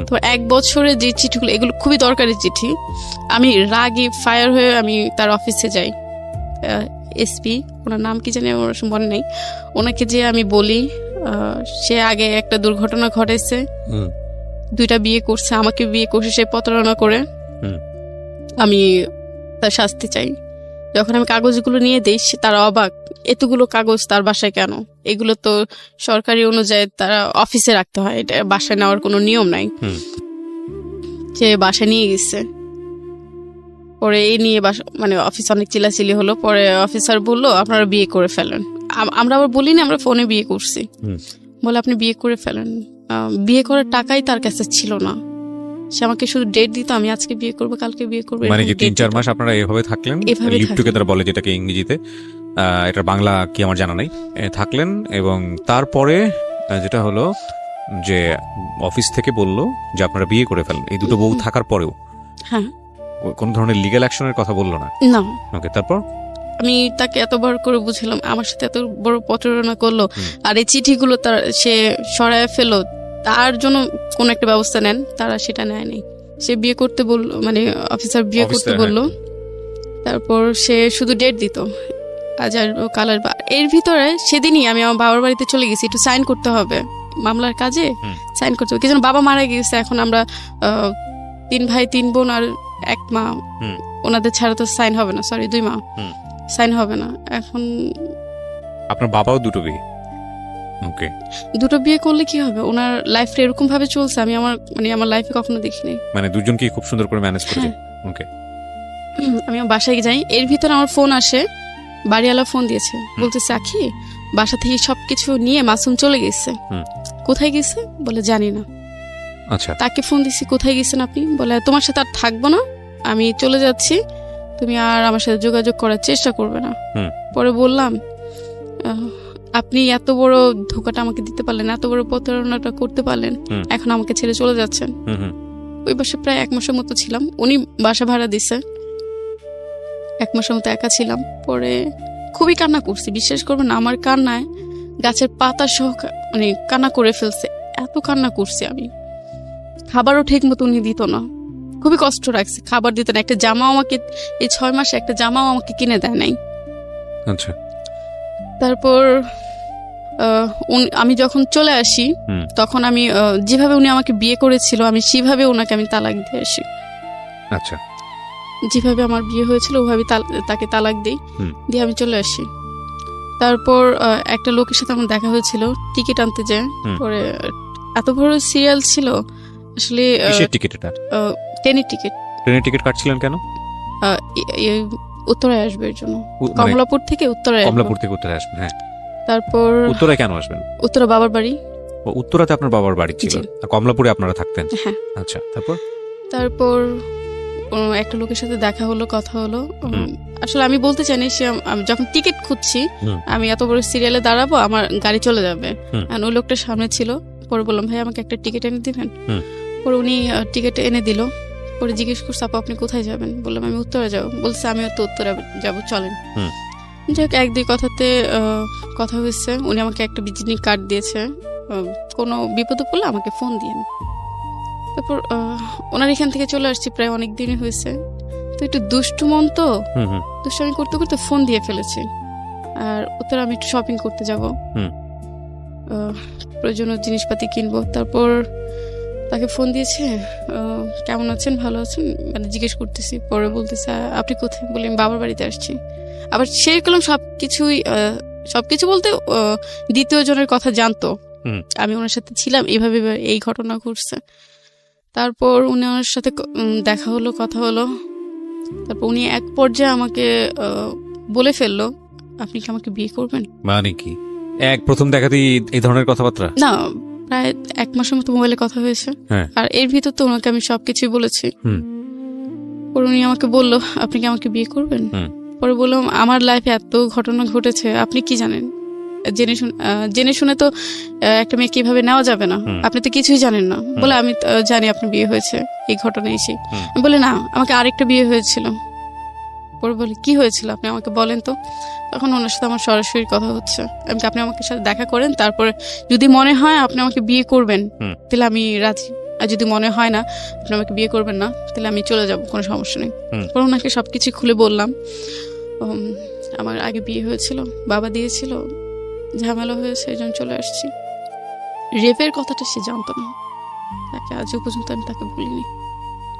তো 1 বছরে যে চিঠিগুলো, এগুলো খুবই দরকারি চিঠি। আমি রাগি ফায়ার হয়ে আমি তার অফিসে যাই, এসপি, ওনার নাম কি জানি আমার মনে নেই, ওনাকে যে আমি বলি সে আগে একটা দুর্ঘটনা ঘটেছে, 2টা বিয়ে করছে, আমাকে বিয়ে করছে সে প্রতারণা করে, আমি তার শাস্তি চাই। যখন আমি কাগজগুলো নিয়ে দিই তারা অবাক, এতগুলো কাগজ তার বাসায় কেন, এগুলো তো সরকারি অনুযায়ী তারা অফিসে রাখতে হয়, এটা বাসায় নেওয়ার কোনো নিয়ম নাই। সে বাসায় নিয়ে গেছে, পরে এই নিয়ে মানে অফিস অনেক চিল্লাচিল্লি হলো। পরে অফিসার বললো আপনারা বিয়ে করে ফেলেন। আমরা আবার বলিনি আমরা ফোনে বিয়ে করছি, বলে আপনি বিয়ে করে ফেলেন। বিয়ে করার টাকাই তার কাছে ছিল না, সে আমাকে শুধু ডেট দিত, আমি আজকে বিয়ে করবো কালকে বিয়ে করবো। মানে কি 3-4 মাস আপনারা এভাবে থাকলেন, লিভ টুগেদার বলে যেটাকে ইংরেজিতে, এটা বাংলা কি আমার জানা নাই, থাকলেন। এবং তারপরে যেটা হলো যে অফিস থেকে বললো যে আপনারা বিয়ে করে ফেলেন, এই 2টো বউ থাকার পরেও হ্যাঁ কোন ধরনের লিগ্যাল অ্যাকশনের কথা বললো না? না। ওকে, তারপর আমি তাকে এতবার করে বুঝলাম, আমার সাথে এত বড় প্রতারণা করলো, আর এই চিঠিগুলো তার সে সরায় ফেলো, তার জন্য কোন একটা ব্যবস্থা নেন, তারা সেটা নেয়নি। সে বিয়ে করতে বললো, মানে অফিসার বিয়ে করতে বললো, তারপর সে শুধু ডেট দিত আজ আর কালার। এর ভিতরে সেদিনই আমি আমার বাবার বাড়িতে চলে গেছি, একটু সাইন করতে হবে মামলার কাজে, সাইন করতে হবে, কি যেন বাবা মারা গিয়েছে, এখন আমরা 3 ভাই 3 বোন আর 1 মা, ওনাদের ছাড়া তো সাইন হবে না, সরি 2 মা, সাইন হবে না। এখন আপনার বাবাও 2টো বিয়ে, ওকে, 2টো বিয়ে করলে কি হবে, ওনার লাইফটা এরকম ভাবে চলছে, আমি আমার লাইফে কখনো দেখিনি। মানে দুজনকে খুব সুন্দর করে ম্যানেজ করেছে। ওকে, আমি আমার বাসায় যাই, এর ভিতরে আমার ফোন আসে, বাড়িওয়ালা ফোন দিয়েছে, বলতেছে আখি বাসা থেকে সবকিছু নিয়ে মাসুম চলে গেছে। কোথায় গেছে বলে জানি না। আচ্ছা, তাকে ফোন দিছি, কোথায় গেছেন আপনি, বলে তোমার সাথে আর থাকবো না, আমি চলে যাচ্ছি, তুমি আর আমার সাথে যোগাযোগ করার চেষ্টা করবে না। পরে বললাম আপনি এত বড় ধোকাটা আমাকে দিতে পারলেন, এত বড় প্রতারণাটা করতে পারলেন, এখন আমাকে ছেড়ে চলে যাচ্ছেন। ওই বাসায় প্রায় 1 মাসের মতো ছিলাম, উনি বাসা ভাড়া দিছে, 1 মাসের মতো একা ছিলাম। পরে খুবই কান্না করছি, বিশ্বাস করবেন না, আমার কান্নায় গাছের পাতা সহ মানে কান্না করে ফেলছে, এত কান্না করছি আমি। খাবারও ঠিক মতো উনি দিত না, খুবই কষ্ট রাখছে, খাবার দিত না, একটা জামাও আমাকে এই 6 মাসে একটা জামাও আমাকে কিনে দেয় নাই। আচ্ছা, তারপর আমি যখন চলে আসি তখন আমি যেভাবে উনি আমাকে বিয়ে করেছিল আমি সেভাবে ওনাকে আমি তালাক দিয়ে আসি। আচ্ছা, যেভাবে আমার বিয়ে হয়েছিল ওভাবে তাকে তালাক দিই, দিয়ে আমি চলে আসি। তারপর একটা লোকের সাথে আমার দেখা হয়েছিল টিকিট আনতে যায়, পরে এত বড় সিরিয়াল ছিল আসলে। ট্রেনের টিকিট কাটছিলেন কেন? উত্তরায় আসবে এর জন্য, কমলাপুর থেকে উত্তরায় আসবেন। হ্যাঁ, তারপর উত্তরায় কেন আসবেন? উত্তরা বাবার বাড়ি। উত্তরাতে আপনার বাবার বাড়ি ছিল, আর কমলাপুরে আপনারা থাকতেন? হ্যাঁ। আচ্ছা, তারপর একটা লোকের সাথে দেখা হলো, কথা হলো। আসলে আমি বলতে চাইনি, সে যখন টিকিট খুঁজছি আমি এত বড় সিরিয়ালে দাঁড়াবো, আমার গাড়ি চলে যাবে, আর ওই লোকটা সামনে ছিল। পরে বললাম ভাই আমাকে একটা টিকিট এনে দিবেন। পরে উনি টিকিট এনে দিল। পরে জিজ্ঞেস করছে আপু আপনি কোথায় যাবেন? বললাম আমি উত্তরে যাবো। বলছে আমিও তো উত্তরে যাবো, চলেন। যাই হোক, 1-2 কথাতে কথা হয়েছে। উনি আমাকে একটা ভিজিটিং কার্ড দিয়েছে, কোনো বিপদে পড়লে আমাকে ফোন দিয়েন। তারপর ওনার এখান থেকে চলে আসছি, প্রায় অনেক দিনই হয়েছে। তো একটু দুষ্টু মন, তো দুষ্টামি করতে করতে ফোন দিয়ে ফেলেছি। আর উত্তরে আমি একটু শপিং করতে যাব, প্রয়োজনীয় জিনিসপাতি কিনবো। তারপর তাকে ফোন দিয়েছে, কেমন আছেন, ভালো আছেন, মানে জিজ্ঞেস করতেছি। পরে বলতেছে আপনি কোথায়? বলি আমি বাবার বাড়িতে আসছি। আবার সেই কলম সবকিছু বলতে দ্বিতীয় জনের কথা জানতো, আমি ওনার সাথে ছিলাম, এইভাবে এই ঘটনা ঘটছে। তারপর উনি আমার সাথে দেখা হলো, কথা হলো। তারপর উনি এক পর্যায়ে আমাকে বলে ফেললো আপনি কি আমাকে বিয়ে করবেন? মানে কি প্রথম দেখাতেই এই ধরনের কথাবার্তা? না, প্রায় 1 মাসের মতো মোবাইলে কথা হয়েছে, আর এর ভিতর তো ওনাকে আমি সবকিছুই বলেছি। পরে উনি আমাকে বললো আপনি কি আমাকে বিয়ে করবেন? পরে বললাম আমার লাইফে এত ঘটনা ঘটেছে, আপনি কি জানেন? জেনে শুনে তো একটা মেয়ে কিভাবে নেওয়া যাবে না, আপনি তো কিছুই জানেন না। বলে আমি জানি আপনার বিয়ে হয়েছে, এই ঘটনা এসে। বলে না, আমাকে আরেকটা বিয়ে হয়েছিল। পরে বলে কি হয়েছিল আপনি আমাকে বলেন তো। তখন ওনার সাথে আমার সরাসরি কথা হচ্ছে, আপনি আমাকে সাথে দেখা করেন, তারপরে যদি মনে হয় আপনি আমাকে বিয়ে করবেন তাহলে আমি রাজি, আর যদি মনে হয় না আপনি আমাকে বিয়ে করবেন না তাহলে আমি চলে যাব, কোনো সমস্যা নেই। পরে ওনাকে সবকিছু খুলে বললাম, আমার আগে বিয়ে হয়েছিল, বাবা দিয়েছিল, ঝামেলা হয়েছে, এই জন্য চলে আসছি। রেপের কথাটা সে জানতো না, তাকে আজও পর্যন্ত আমি তাকে বলিনি।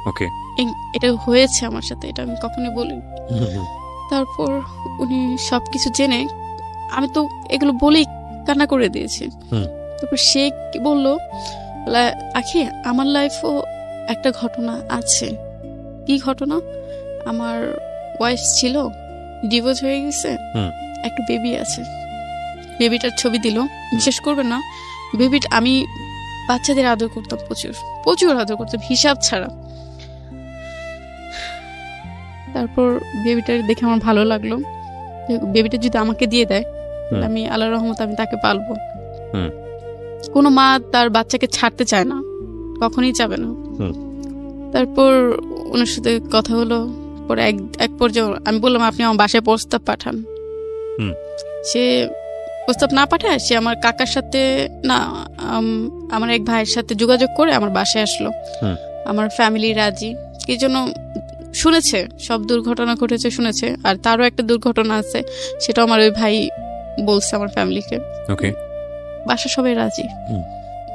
ওকে, এটা হয়েছে আমার সাথে, এটা আমি কখনোই বলিনি। তারপর উনি সবকিছু জেনে, আমি তো এগুলো বলেই কান্না করে দিয়েছি। তারপর সে কি বললো, আখি আমার লাইফও একটা ঘটনা আছে। কি ঘটনা? আমার ওয়াইফ ছিল, ডিভোর্স হয়ে গেছে, একটা বেবি আছে। বেবিটার ছবি দিল, বিশেষ করবেন না, বেবিটা আমি বাচ্চাদের আদর করতাম, প্রচুর আদর করতাম, হিসাব ছাড়া। তারপর বেবিটা দেখে আমার ভালো লাগলো, বেবিটা যদি আমাকে দিয়ে দেয় আমি আল্লাহর রহমতে আমি তাকে পালবো। কোনো মা তার বাচ্চাকে ছাড়তে চায় না, কখনই চাবে না। তারপর ওনার সাথে কথা হলো। পরে এক পর্যায়ে আমি বললাম আপনি আমার বাসায় প্রস্তাব পাঠান। সে প্রস্তাব না পাঠায়, সে আমার কাকার সাথে না আমার এক ভাইয়ের সাথে যোগাযোগ করে আমার বাসায় আসলো। আমার ফ্যামিলি রাজি, এই জন্য শুনেছে সব দুর্ঘটনা ঘটেছে শুনেছে, আর তারও একটা দুর্ঘটনা আছে, সেটা আমার ওই ভাই বলছে আমার ফ্যামিলিকে। বাসা সবাই রাজি।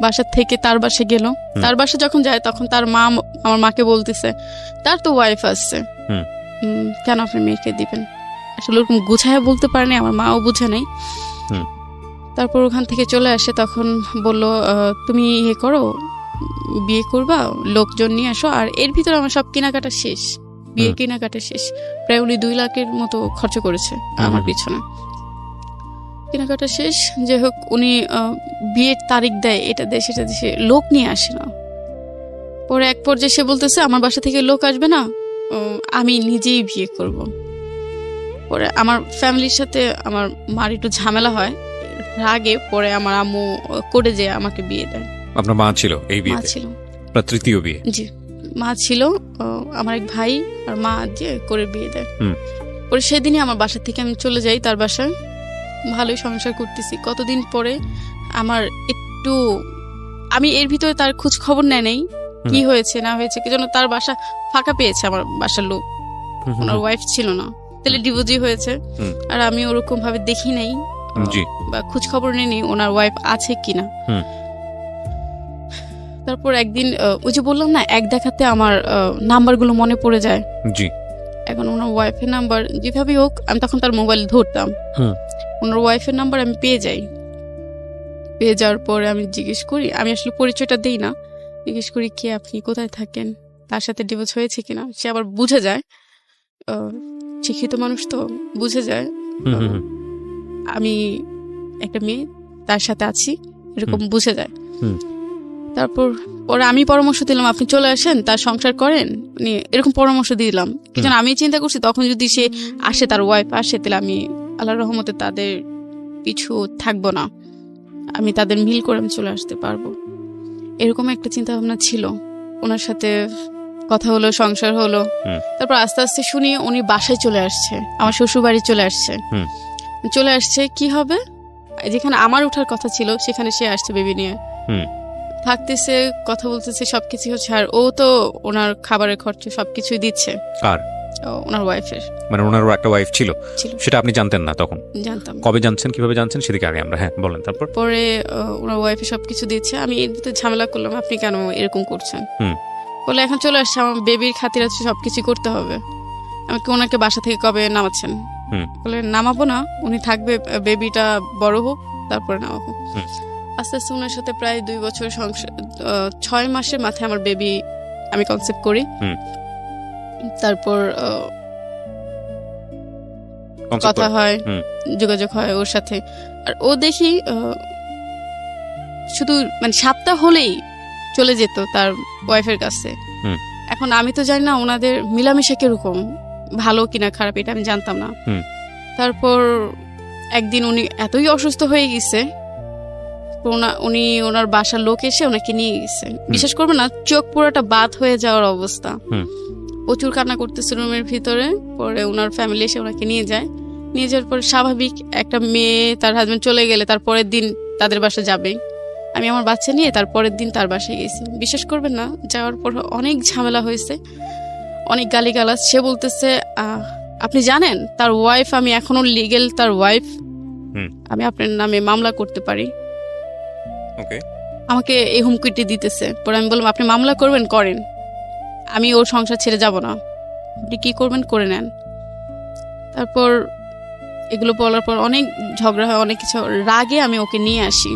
বাসা থেকে তার বাসে গেল, তার বাসা যখন যায় তখন তার মা আমার মাকে বলতেছে তার তো ওয়াইফ আসছে, কেন আপনি মেয়েকে দিবেন? আসলে ওরকম গুছায় বলতে পারেনি, আমার মাও বুঝে নেই। তারপর ওখান থেকে চলে আসে, তখন বলল তুমি ইয়ে করো, বিয়ে করবা, লোকজন নিয়ে আসো। আর এর ভিতরে আমার সব কেনাকাটা শেষ, বিয়ে কেনাকাটা শেষ, প্রায় উনি 2 লাখের মতো খরচ করেছে আমার পিছনে, কেনাকাটা শেষ। যাই হোক, উনি বিয়ের তারিখ দেয়, এটা দেয় সেটা দেশে, লোক নিয়ে আসে না। পরে এক পর্যায়ে সে বলতেছে আমার বাসা থেকে লোক আসবে না, আমি নিজেই বিয়ে করব। পরে আমার ফ্যামিলির সাথে আমার মার একটু ঝামেলা হয়, রাগে পরে আমার আম্মু করে যে আমাকে বিয়ে দেয়। আপনার মা ছিল এই বিয়ে? মা ছিল। আপনার তৃতীয় বিয়ে? জি, মা ছিল, আমার এক ভাই আর মা যে করে বিয়ে দেয়। পরে সেদিনই আমার বাসা থেকে আমি চলে যাই তার বাসায়। ভালোই সংসার করতেছি। কতদিন পরে আমার একটু, আমি এর ভিতরে তার খোঁজ খবর নেয় নাই কি হয়েছে না হয়েছে, কি জন্য তার বাসা ফাঁকা পেয়েছে আমার বাসার লোক, ওনার ওয়াইফ ছিল না, তাহলে ডিভোর্সই হয়েছে। আর আমি ওরকম ভাবে দেখি নাই বা খোঁজ খবর নেই ওনার ওয়াইফ আছে কিনা। তারপর একদিন ওই যে বললাম না, এক দেখাতে আমার নাম্বারগুলো মনে পড়ে যায়। জি, এখন ওনার ওয়াইফের নাম্বার যেভাবেই হোক, আমি তখন তার মোবাইল ধরতাম, ওনার ওয়াইফের নাম্বার আমি পেয়ে যাই। পেয়ে যাওয়ার পরে আমি জিজ্ঞেস করি, আমি আসলে পরিচয়টা দিই না, জিজ্ঞেস করি কে আপনি, কোথায় থাকেন, তার সাথে ডিভোর্স হয়েছে কিনা। সে আবার বুঝে যায়, শিক্ষিত মানুষ তো বুঝে যায় আমি একটা মেয়ে তার সাথে আছি, এরকম বুঝে যায়। তারপর পরে আমি পরামর্শ দিলাম আপনি চলে আসেন, তার সংসার করেন, এরকম পরামর্শ দিলাম। কিন্তু আমি চিন্তা করছি তখন যদি সে আসে, তার ওয়াইফ আসে, তাহলে আমি আল্লাহর রহমতে তাদের পিছু থাকবো না, আমি তাদের মিল করে আমি চলে আসতে পারবো, এরকম একটা চিন্তা ভাবনা ছিল। ওনার সাথে কথা হলো, সংসার হলো। তারপর আস্তে আস্তে শুনি উনি বাসায় চলে আসছে, আমার শ্বশুর বাড়ি চলে আসছে। কি হবে, যেখানে আমার ওঠার কথা ছিল সেখানে সে আসছে বেবি নিয়ে, থাকতেছে, কথা বলতেছে, সবকিছু হচ্ছে। আর ও তো ওনার খাবারের খরচা সবকিছুই দিচ্ছে। কার? ওনার ওয়াইফের। মানে ওনারও একটা ওয়াইফ ছিল, সেটা আপনি জানতেন না তখন? জানতাম। কবে জানছেন, কিভাবে জানছেন, সেদিকে আগে আমরা বলেন। তারপর পরে ওনার ওয়াইফে সবকিছু দিচ্ছে। আমি এর ভিতরে ঝামেলা করলাম, আপনি কেন এরকম করছেন? বলে এখন চলে আসছে, আমার বেবির খাতির আছে, সবকিছু করতে হবে। আমি ওনাকে বাসা থেকে কবে নামাচ্ছেন? বলে নামাবো না, উনি থাকবে, বেবিটা বড় হোক তারপরে নামাবো। আস্তে আস্তে ওনার সাথে প্রায় 2 বছর সংসার, 6 মাসের মাথায় আমার বেবি আমি কনসেপ্ট করি। তারপর কথা হয়, যোগাযোগ হয় ওর সাথে। আর ও দেখি শুধু মানে সপ্তাহ হলেই চলে যেত তার ওয়াইফের কাছে। এখন আমি তো জানি না ওনাদের মিলামিশা কিরকম, ভালো কিনা খারাপ, এটা আমি জানতাম না। তারপর একদিন উনি এতই অসুস্থ হয়ে গেছে, উনি ওনার বাসার লোক এসে ওনাকে নিয়ে গেছে। বিশ্বাস করবে না, চোখ পুরোটা বাদ হয়ে যাওয়ার অবস্থা, প্রচুর কান্না করতেছে রুমের ভিতরে। পরে ওনার ফ্যামিলি এসে ওনাকে নিয়ে যায়। নিয়ে যাওয়ার পর স্বাভাবিক একটা মেয়ে তার হাজবেন্ড চলে গেলে তার পরের দিন তাদের বাসা যাবে। আমি আমার বাচ্চা নিয়ে তার পরের দিন তার বাসায় গেছি। বিশ্বাস করবেন না, যাওয়ার পর অনেক ঝামেলা হয়েছে, অনেক গালিগালাজ। সে বলতেছে আপনি জানেন তার ওয়াইফ, আমি এখনো লিগেল তার ওয়াইফ, আমি আপনার নামে মামলা করতে পারি। আমাকে এই হুমকিটি দিতেছে। পরে আমি বললাম আপনি মামলা করবেন, করেন, আমি ওর সংসার ছেড়ে যাব না, আপনি কি করবেন করে নেন। তারপর এগুলো বলার পর অনেক ঝগড়া হয়, অনেক কিছু। রাগে আমি ওকে নিয়ে আসি,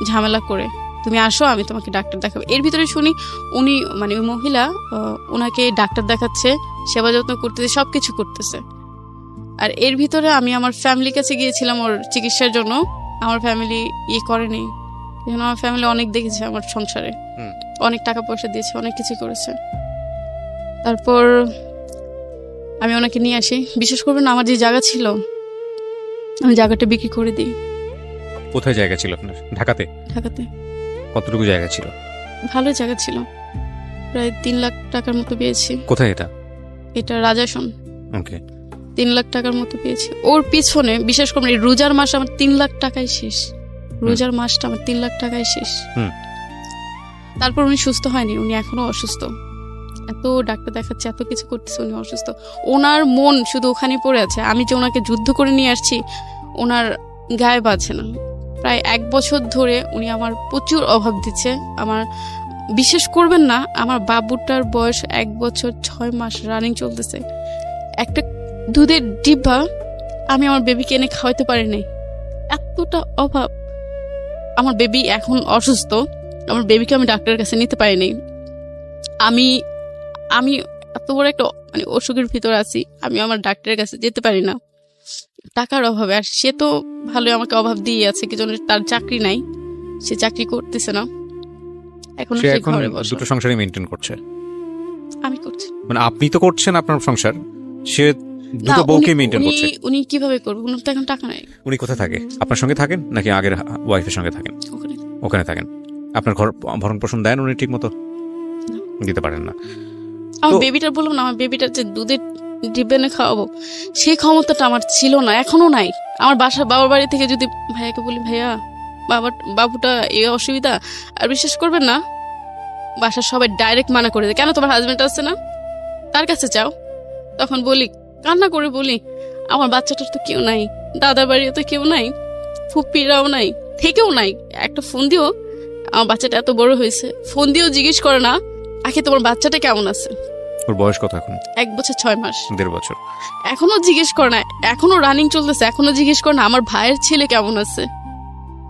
ঝামেলা করে, তুমি আসো আমি তোমাকে ডাক্তার দেখাবো। এর ভিতরে শুনি উনি মানে ওই মহিলা ওনাকে ডাক্তার দেখাচ্ছে, সেবা যত্ন করতেছে, সবকিছু করতেছে। আর এর ভিতরে আমি আমার ফ্যামিলির কাছে গিয়েছিলাম ওর চিকিৎসার জন্য, আমার ফ্যামিলি করেনি। আমার ফ্যামিলি অনেক দেখেছে আমার সংসারে, অনেক টাকা পয়সা দিয়েছে, অনেক কিছু করেছে। তারপর আমি ওনাকে নিয়ে আসি। বিশেষ করবেন আমার যে জায়গা ছিল, আমি জায়গাটা বিক্রি করে দিই। কোথায় জায়গা ছিল আপনার? ঢাকাতে? ঢাকাতে। কতটুকু জায়গা ছিল? ভালো জায়গা ছিল, প্রায় 3 লাখ টাকার মতো পেয়েছি। কোথায় এটা? এটা রাজাসন। ওকে। 3 লাখ টাকার মতো পেয়েছি। ওর পিছনে বিশেষ করে রোজার মাস আমার 3 লাখ টাকায় শেষ, রোজার মাসটা আমার 3 লাখ টাকায় শেষ। তারপর উনি সুস্থ হয়নি, উনি এখনো অসুস্থ, এত ডাক্তার দেখাচ্ছে, এত কিছু করতেছে, উনি অসুস্থ। ওনার মন শুধু ওখানে পড়ে আছে। আমি যে ওনাকে যুদ্ধ করে নিয়ে আসছি, ওনার গায়ে বাজছে না। প্রায় 1 বছর ধরে উনি আমার প্রচুর অভাব দিচ্ছে। আমার বিশ্বাস করবেন না, আমার বাবুটার বয়স 1 বছর 6 মাস রানিং চলতেছে। একটা দুধের ডিব্বা আমি আমার বেবিকে এনে খাওয়াতে পারি নাই, এতটা অভাব। আমার বেবি এখন অসুস্থ, আমার বেবিকে আমি ডাক্তারের কাছে নিতে পারিনি। আমি আমি এত বড় একটা মানে অসুখের ভিতর আছি, আমি আমার ডাক্তারের কাছে যেতে পারি না, টাকার অভাবে। আর সে তো ভালোই আমাকে অভাব দিয়ে আছে, কি জন্য তার চাকরি নাই, সে চাকরি করতেছে না, এখন সে ঘরে বসে দুটো সংসারই মেইনটেইন করছে। আমি করছি, মানে আপনি তো করছেন আপনার সংসার, সে দুটো বউকে মেইনটেইন করছে। উনি কিভাবে করবে? উনি তো এখন টাকা নাই। উনি কোথায় থাকে? আপনার সঙ্গে থাকেন নাকি আগের ওয়াইফের সঙ্গে থাকেন? ওখানে থাকেন। আপনার ঘর ভরণ পোষণ দেন উনি ঠিক মতো? দিতে পারেন না। আমার বেবিটার বললাম না, আমার বেবিটার যে দুধের ডিব্বেনে খাওয়াবো সেই ক্ষমতাটা আমার ছিল না, এখনো নাই। আমার বাবার বাড়ি থেকে যদি ভাইয়াকে বলি ভাইয়া বাবুটা এই অসুবিধা, আর বিশ্বাস করবেন না, বাসার সবাই ডাইরেক্ট মানা করে দেয়, কেন তোমার হাজবেন্ড আছে না, তার কাছে যাও। তখন বলি, কান্না করে বলি, আমার বাচ্চাটার তো কেউ নাই, দাদার বাড়িও তো কেউ নাই, ফুপিরাও নাই, থেকেও নাই। একটা ফোন দিও, আমার বাচ্চাটা এত বড় হয়েছে, ফোন দিয়েও জিজ্ঞেস করে না আখি তোমার বাচ্চাটা কেমন আছে। ওর বয়স কত এখন? 1 বছর 6 মাস। 1.5 বছর। এখনো জিজ্ঞেস করে না, এখনো রানিং চলতেছে, এখনো জিজ্ঞেস করে না আমার ভাইয়ের ছেলে কেমন আছে।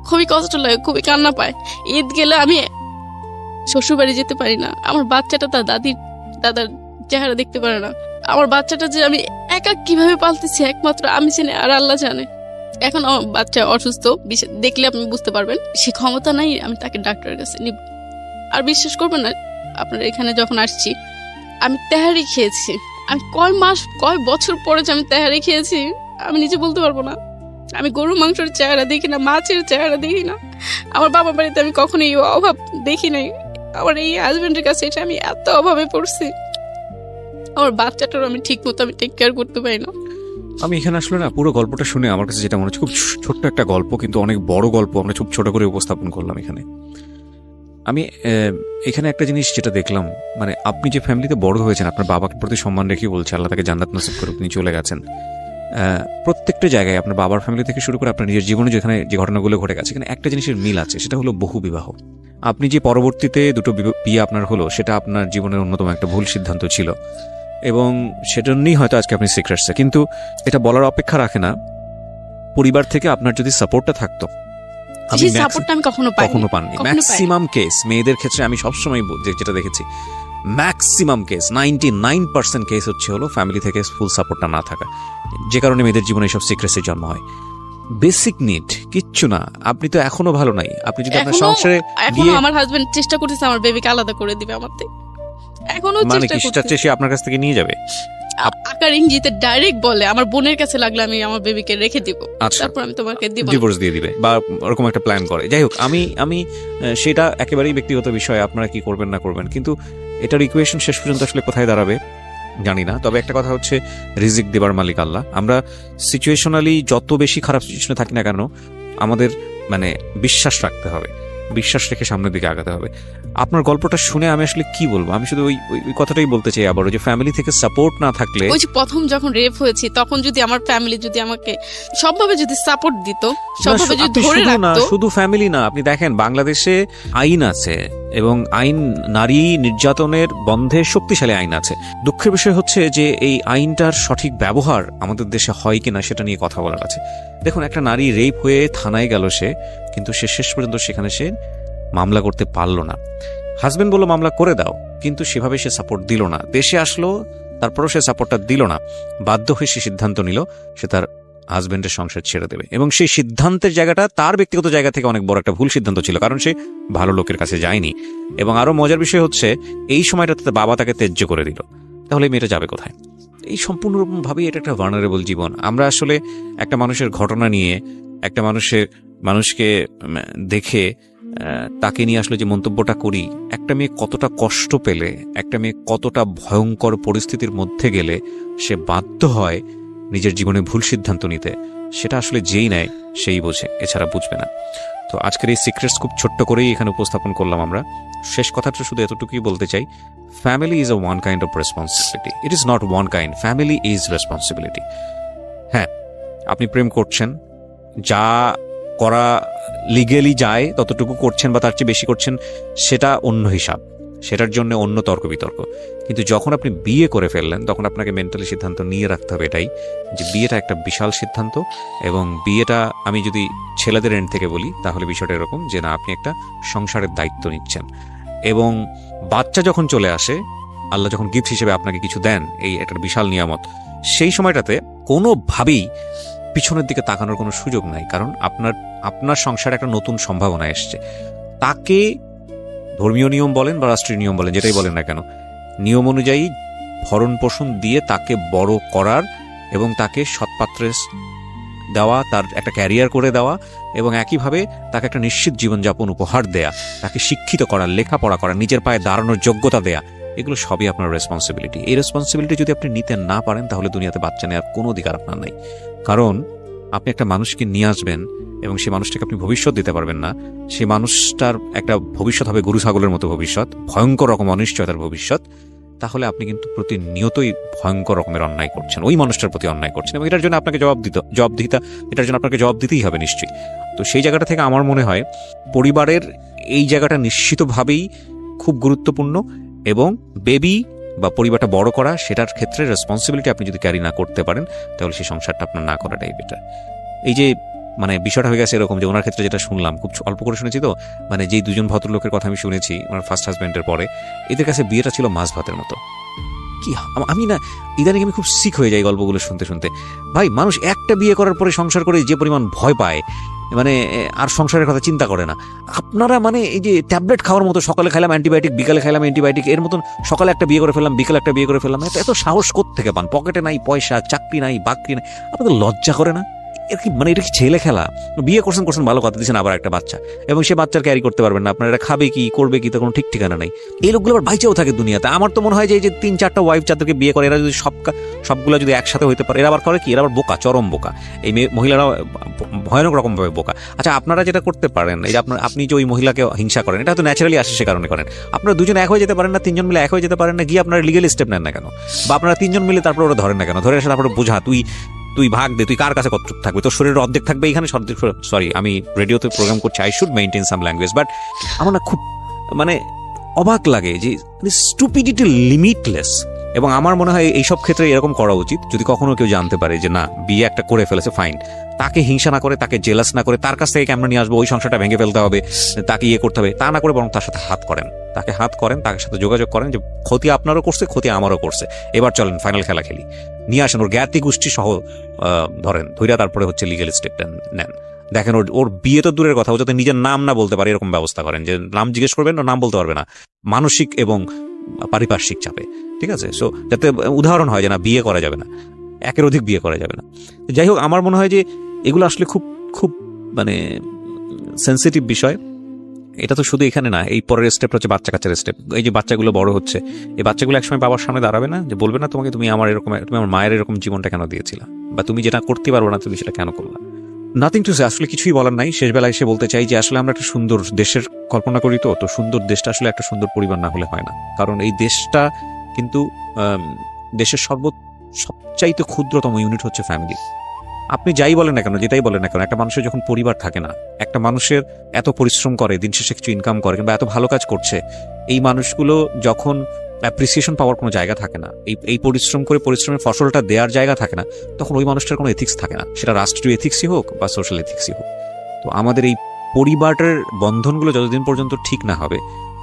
খুবই কষ্ট লাগে, খুবই কান্না পায়। ঈদ গেলে আমি শ্বশুর বাড়ি যেতে পারি না, আমার বাচ্চাটা তার দাদার চেহারা দেখতে পারে না। আমার বাচ্চাটা যে আমি একা কিভাবে পালতেছি একমাত্র আমি জানি, আর আল্লাহ জানে। এখন আমার বাচ্চা অসুস্থ, দেখলে আপনি বুঝতে পারবেন, সে ক্ষমতা নাই আমি তাকে ডাক্তারের কাছে নিব। আর বিশ্বাস করবেন না, আপনার এখানে যখন আসছি আমি তেহারি খেয়েছি, আমি কয় বছর পরে যে আমি তেহারি খেয়েছি আমি নিজে বলতে পারবো না। আমি গরু মাংসের চেহারা দেখি না, মাছের চেহারা দেখি না। আমার বাবার বাড়িতে আমি কখনো এই অভাব দেখি নাই, আমার এই হাজবেন্ডের কাছে এটা আমি এত অভাবে পড়ছি। আমার বাচ্চাটার আমি ঠিক মতো আমি টেক কেয়ার করতে পারি না। আমি এখানে আসলে না পুরো গল্পটা শুনে আমার কাছে যেটা মনে হচ্ছে, খুব ছোট্ট একটা গল্প কিন্তু অনেক বড় গল্প আমরা খুব ছোট করে উপস্থাপন করলাম এখানে। আমি এখানে একটা জিনিস যেটা দেখলাম, মানে আপনি যে ফ্যামিলিতে বড় হয়েছেন, আপনার বাবাকে প্রতি সম্মান রেখে বলছে, আল্লাহ তাকে জান্নাত নসিব করে তিনি চলে গেছেন। প্রত্যেকটা জায়গায় আপনার বাবার ফ্যামিলি থেকে শুরু করে আপনার নিজের জীবনে যেখানে যে ঘটনাগুলো ঘটে গেছে, এখানে একটা জিনিসের মিল আছে, সেটা হলো বহু বিবাহ। আপনি যে পরবর্তীতে দুটো বিয়ে আপনার হলো, সেটা আপনার জীবনের অন্যতম একটা ভুল সিদ্ধান্ত ছিল, এবং সেজন্যই হয়তো আজকে আপনি সিক্রেটসে। কিন্তু এটা বলার অপেক্ষা রাখে না, পরিবার থেকে আপনার যদি সাপোর্টটা থাকতো, আমি কখনো পাননি। ম্যাক্সিমাম কেস মেয়েদের ক্ষেত্রে আমি সবসময় যেটা দেখেছি, ম্যাক্সিমাম কেস 99% কেস হলো ফ্যামিলি থেকে ফুল সাপোর্টটা না থাকা, যে কারণে মেয়েদের জীবনে এইসব সিক্রেটসের জন্ম হয়। বেসিক নিড কিচ্ছু না, আপনি তো এখনো ভালো নাই। আপনি যদি আপনার সংসারে এখনো আমার হাজবেন্ড চেষ্টা করতেছে আমার বেবিকে আলাদা করে দিবে আমার থেকে, এখনো মানে চেষ্টা করছে, সে আপনার কাছ থেকে নিয়ে যাবে। আকার ইঙ্গিতে ডাইরেক্ট বলে আমার বোনের কাছে লাগলে আমি আমার বেবিকে রেখে দিব, তারপর আমি তোমাকে দিব, ডিভোর্স দিয়ে দিবে বা ওরকম একটা প্ল্যান করে। যাই হোক, আমি সেটা একেবারেই ব্যক্তিগত বিষয়, আপনারা কি করবেন না করবেন, কিন্তু এটার ইকুয়েশন শেষ পর্যন্ত আসলে কোথায় দাঁড়াবে জানি না। তবে একটা কথা হচ্ছে, রিজিক দেবার মালিক আল্লাহ। আমরা সিচুয়েশনালি যত বেশি খারাপ সিচুয়েশনে থাকি না কেন, আমাদের মানে বিশ্বাস রাখতে হবে, বিশ্বাস রেখে সামনের দিকে আগাতে হবে। আপনার গল্পটা শুনে আমি আসলে কি বলবো, আমি শুধু ওই কথাটাই বলতে চাই আবারও, যে ফ্যামিলি থেকে সাপোর্ট না থাকলে, ওই যে প্রথম যখন রেপ হয়েছে তখন যদি আমার ফ্যামিলি যদি আমাকে সবভাবে যদি সাপোর্ট দিত, সবভাবে যদি ধরে রাখতো। শুধু ফ্যামিলি না, আপনি দেখেন বাংলাদেশে আইন আছে, এবং আইন নারী নির্যাতনের বন্ধে শক্তিশালী আইন আছে। দুঃখের বিষয় হচ্ছে যে এই আইনটার সঠিক ব্যবহার আমাদের দেশে হয় কিনা সেটা নিয়ে কথা বলার আছে। দেখুন, একটা নারী রেপ হয়ে থানায় গেল সে, কিন্তু সে শেষ পর্যন্ত সেখানে সে মামলা করতে পারলো না। হাজবেন্ড বলল মামলা করে দাও, কিন্তু সেভাবে সে সাপোর্ট দিল না। দেশে আসলো, তারপরও সে সাপোর্টটা দিল না। বাধ্য হয়ে সে সিদ্ধান্ত নিল সে তার হাজবেন্ডের সংসার ছেড়ে দেবে, এবং সেই সিদ্ধান্তের জায়গাটা তার ব্যক্তিগত জায়গা থেকে অনেক বড় একটা ভুল সিদ্ধান্ত ছিল, কারণ সে ভালো লোকের কাছে যায়নি। এবং আরো মজার বিষয় হচ্ছে, এই সময়টাতে বাবা তাকে ত্যায্য করে দিল, তাহলে মেয়েটা যাবে কোথায়? এই সম্পূর্ণভাবেই এটা একটা ভার্নারেবল জীবন। আমরা আসলে একটা মানুষের ঘটনা নিয়ে, একটা মানুষকে দেখে তাকে নিয়ে আসলে যে মন্তব্যটা করি, একটা মেয়ে কতটা কষ্ট পেলে, একটা মেয়ে কতটা ভয়ঙ্কর পরিস্থিতির মধ্যে গেলে সে বাধ্য হয় নিজের জীবনে ভুল সিদ্ধান্ত নিতে, সেটা আসলে যেই নেয় সেই বোঝে, এছাড়া বুঝবে না। তো আজকের এই সিক্রেটস খুব ছোট্ট করেই এখানে উপস্থাপন করলাম আমরা। শেষ কথাটা শুধু এতটুকুই বলতে চাই, family is a one kind of responsibility, it is not one kind, family is responsibility. হ্যাঁ, আপনি প্রেম করছেন, যা করা লিগেলি যায় ততটুকু করছেন বা তার চেয়ে বেশি করছেন, সেটা অন্য হিসাব, সেটার জন্য অন্য তর্ক বিতর্ক। কিন্তু যখন আপনি বিয়ে করে ফেললেন, তখন আপনাকে মেন্টালি সিদ্ধান্ত নিয়ে রাখতে হবে এটাই, যে বিয়েটা একটা বিশাল সিদ্ধান্ত। এবং বিয়েটা আমি যদি ছেলেদের এন্ড থেকে বলি, তাহলে বিষয়টা এরকম যে না, আপনি একটা সংসারের দায়িত্ব নিচ্ছেন, এবং বাচ্চা যখন চলে আসে, আল্লাহ যখন গিফট হিসেবে আপনাকে কিছু দেন, এই একটা বিশাল নিয়ামত, সেই সময়টাতে কোনোভাবেই পিছনের দিকে তাকানোর কোনো সুযোগ নাই, কারণ আপনার সংসারে একটা নতুন সম্ভাবনা এসছে। তাকে ধর্মীয় নিয়ম বলেন বা রাষ্ট্রীয় নিয়ম বলেন, যেটাই বলেন না কেন, নিয়ম অনুযায়ী ভরণ পোষণ দিয়ে তাকে বড় করার এবং তাকে সৎপাত্রে দেওয়া, তার একটা ক্যারিয়ার করে দেওয়া এবং একইভাবে তাকে একটা নিশ্চিত জীবনযাপন উপহার দেয়া, তাকে শিক্ষিত করা, লেখাপড়া করা, নিজের পায়ে দাঁড়ানোর যোগ্যতা দেয়া, এগুলো সবই আপনার রেসপন্সিবিলিটি। এই রেসপন্সিবিলিটি যদি আপনি নিতে না পারেন তাহলে দুনিয়াতে বাচ্চা নেওয়ার কোনো অধিকার আপনার নাই। কারণ আপনি একটা মানুষকে নিয়ে আসবেন এবং সেই মানুষটাকে আপনি ভবিষ্যৎ দিতে পারবেন না। সেই মানুষটার একটা ভবিষ্যৎ হবে গরু ছাগলের মতো ভবিষ্যৎ, ভয়ঙ্কর রকম অনিশ্চয়তার ভবিষ্যৎ। তাহলে আপনি কিন্তু প্রতিনিয়তই ভয়ঙ্কর রকমের অন্যায় করছেন, ওই মানুষটার প্রতি অন্যায় করছেন, এবং এটার জন্য আপনাকে এটার জন্য আপনাকে জবাব দিতেই হবে নিশ্চয়ই। তো সেই জায়গাটা থেকে আমার মনে হয় পরিবারের এই জায়গাটা নিশ্চিতভাবেই খুব গুরুত্বপূর্ণ, এবং বেবি বা পরিবারটা বড় করা, সেটার ক্ষেত্রে রেসপন্সিবিলিটি আপনি যদি ক্যারি না করতে পারেন তাহলে সেই সংসারটা আপনার না করাটাই বেটার। এই যে মানে বিষয়টা হয়ে গেছে এরকম যে ওনার ক্ষেত্রে যেটা শুনলাম, খুব অল্প করে শুনেছি তো, মানে যেই দুজন ভদ্রলোকের কথা আমি শুনেছি ওনার ফার্স্ট হাজব্যান্ডের পরে, এদের কাছে বিয়েটা ছিল মাছ ভাতের মতো। কি আমি না ইদানিং আমি খুব সিক হয়ে যাই গল্পগুলো শুনতে শুনতে। ভাই, মানুষ একটা বিয়ে করার পরে সংসার করে যে পরিমাণ ভয় পায়, মানে আর সংসারের কথা চিন্তা করে না। আপনারা মানে এই যে ট্যাবলেট খাওয়ার মতো, সকালে খাইলাম অ্যান্টিবায়োটিক, বিকালে খাইলাম অ্যান্টিবায়োটিক, এর মতন সকালে একটা বিয়ে করে ফেললাম, বিকালে একটা বিয়ে করে ফেললাম, এত সাহস কোত্থেকে পান? পকেটে নাই পয়সা, চাকরি নাই, বাকরি নাই, আপনাদের লজ্জা করে না? এর কি মানে এটা কি ছেলে খেলা? বিয়ে করছেন ভালো কথা, দিচ্ছেন আবার একটা বাচ্চা, এবং সে বাচ্চার ক্যারি করতে পারবেন না, আপনার এটা খাবে কি করবে কি তার কোনো ঠিক ঠিকানা নাই। এই লোকগুলো আবার বাইচেও থাকে দুনিয়াতে। আমার তো মনে হয় যে এই যে 3-4টা ওয়াইফ যাদেরকে বিয়ে করে, এরা যদি সবগুলো যদি একসাথে হইতে পারে, এরা আবার করে কি, এরা আবার বোকা, চরম বোকা। এই মহিলারা ভয়ানক রকমভাবে বোকা। আচ্ছা, আপনারা যেটা করতে পারেন, এই যে আপনি যে ওই মহিলাকে হিংসা করেন, এটা হয়তো ন্যাচারালি আসে, সে কারণে করেন। আপনারা দুজন এক হয়ে যেতে পারেন না? 3জন মিলে এক হয়ে যেতে পারেন না? গিয়ে আপনারা লিগেল স্টেপ নেন না কেন? বা আপনারা 3জন মিলে তারপরে ওরা ধরেন না কেন? ধরে এসে তারপরে বোঝা, তুই ভাগ দে, তুই কার কাছে কতটুকু থাকবে, তোর শরীরের অর্ধেক থাকবে এখানে। সরি, আমি রেডিওতে প্রোগ্রাম করছি, I should maintain some language, but আমার না খুব মানে অবাক লাগে যে স্টুপিডিটি লিমিটলেস। এবং আমার মনে হয় এইসব ক্ষেত্রে এরকম করা উচিত। যদি কখনো কেউ জানতে পারে যে না, বিয়ে একটা করে ফেলেছে, ফাইন, তাকে হিংসা না করে, তাকে জেলাস না করে, তার কাছ থেকে ক্যামেরা নিয়ে আসবো, ওই সংসারটা ভেঙে ফেলতে হবে, তাকে ইয়ে করতে হবে, তা না করে বরং তার সাথে হাত করেন, তার সাথে যোগাযোগ করেন যে ক্ষতি আপনারও করছে, ক্ষতি আমারও করছে, এবার চলেন ফাইনাল খেলা খেলি, নিয়ে আসেন ওর জ্ঞাতি গোষ্ঠী সহ, ধৈর্য, তারপরে হচ্ছে লিগেল স্টেপ নেন। দেখেন ওর বিয়ে তো দূরের কথা, ও যাতে নিজের নাম না বলতে পারে এরকম ব্যবস্থা করেন, যে নাম জিজ্ঞেস করবেন না, নাম বলতে পারবে না, মানসিক এবং পারিপার্শ্বিক চাপে, ঠিক আছে? সো যাতে উদাহরণ হয় যে না, বিয়ে করা যাবে না, একের অধিক বিয়ে করা যাবে না। যাই হোক, আমার মনে হয় যে এগুলো আসলে খুব খুব মানে সেন্সিটিভ বিষয়। এটা তো শুধু এখানে না, এই পরের স্টেপ হচ্ছে বাচ্চা কাচ্চার স্টেপ। এই যে বাচ্চাগুলো বড় হচ্ছে, এই বাচ্চাগুলো একসময় বাবার সামনে দাঁড়াবে না, যে বলবে না তোমাকে, তুমি আমার মায়ের এরকম জীবনটা কেন দিয়েছিলা, বা তুমি যেটা করতে পারবো না তুমি সেটা কেন করলা? নাথিং টু সে, আসলে কিছুই বলার নাই। শেষ বেলায় এসে বলতে চাই যে আসলে আমরা একটা সুন্দর দেশের কল্পনা করি, তো সুন্দর দেশটা আসলে একটা সুন্দর পরিবার না হলে হয় না। কারণ এই দেশটা কিন্তু দেশের সবচাইতে ক্ষুদ্রতম ইউনিট হচ্ছে ফ্যামিলি। আপনি যাই বলেন না কেন, যেটাই বলেন না কেন, একটা মানুষের যখন পরিবার থাকে না, একটা মানুষের এত পরিশ্রম করে, দিন শেষে কিছু ইনকাম করে, কিংবা এত ভালো কাজ করছে, এই মানুষগুলো যখন অ্যাপ্রিসিয়েশন পাওয়ার কোনো জায়গা থাকে না, এই পরিশ্রম করে পরিশ্রমের ফসলটা দেওয়ার জায়গা থাকে না, তখন ওই মানুষটার কোনো এথিক্স থাকে না, সেটা রাষ্ট্রীয় এথিক্সই হোক বা সোশ্যাল এথিক্সই হোক। তো আমাদের এই পরিবারের বন্ধনগুলো যতদিন পর্যন্ত ঠিক না হবে,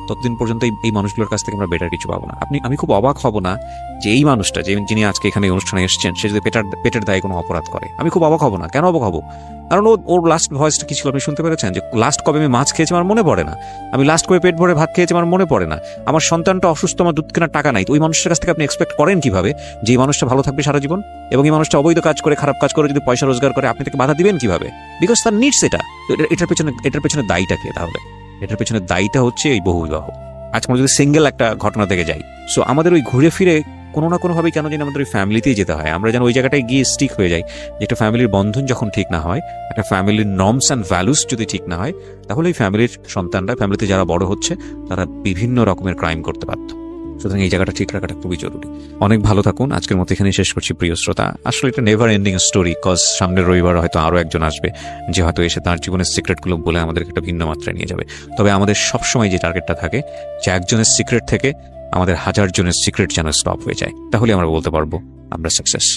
ততদিন পর্যন্ত এই মানুষগুলোর কাছ থেকে আমরা বেটার কিছু পাবো না। আমি খুব অবাক হব না যে এই মানুষটা, যিনি আজকে এখানে অনুষ্ঠানে এসেছেন, সে যদি পেটের দায়ে কোনো অপরাধ করে, আমি খুব অবাক হব না। কেন অবাক হব? কারণ ওর লাস্ট ভয়েসটা কি ছিল আপনি শুনতে পেরেছেন? যে লাস্ট কবে আমি মাছ খেয়েছি আমার মনে পড়ে না, আমি লাস্ট কবে পেট ভরে ভাত খেয়েছি আমার মনে পড়ে না, আমার সন্তানটা অসুস্থ, আমার দুধ কেনার টাকা নাই। তো ওই মানুষটার কাছ থেকে আপনি এক্সপেক্ট করেন কিভাবে যে এই মানুষটা ভালো থাকবে সারা জীবন? এবং এই মানুষটা অবৈধ কাজ করে, খারাপ কাজ করে যদি পয়সা রোজগার করে, আপনি তাকে বাধা দিবেন কিভাবে? বিকজ তার নিডস এটা। এটার পেছনে দায়ীটা কে তাহলে? এটার পেছনে দায়ীটা হচ্ছে এই বহুবিবাহ। আজকে আমরা যদি সিঙ্গেল একটা ঘটনা থেকে যাই, সো আমাদের ওই ঘুরে ফিরে কোনো না কোনোভাবেই কেন যেন আমাদের ওই ফ্যামিলিতেই যেতে হয়। আমরা যেন ওই জায়গাটায় গিয়ে স্টিক হয়ে যাই, যে একটা ফ্যামিলির বন্ধন যখন ঠিক না হয়, একটা ফ্যামিলির নর্মস অ্যান্ড ভ্যালুস যদি ঠিক না হয়, তাহলে এই ফ্যামিলির সন্তানরা, ফ্যামিলিতে যারা বড় হচ্ছে, তারা বিভিন্ন রকমের ক্রাইম করতে বাধ্য। সুতরাং এই জায়গাটা ঠিক রাখাটা খুবই জরুরি। অনেক ভালো থাকুন। আজকের মতো এখানে শেষ করছি প্রিয় শ্রোতা। আসলে এটা নেভার এন্ডিং স্টোরি, কজ সামনের রবিবার হয়তো আরও একজন আসবে, যে হয়তো এসে তার জীবনের সিক্রেটগুলো বলে আমাদেরকে একটা ভিন্ন মাত্রায় নিয়ে যাবে। তবে আমাদের সবসময় যে টার্গেটটা থাকে, যে একজনের সিক্রেট থেকে আমাদের 1000 জনের সিক্রেট যেন স্টপ হয়ে যায়, তাহলে আমরা বলতে পারবো আমরা সাকসেস।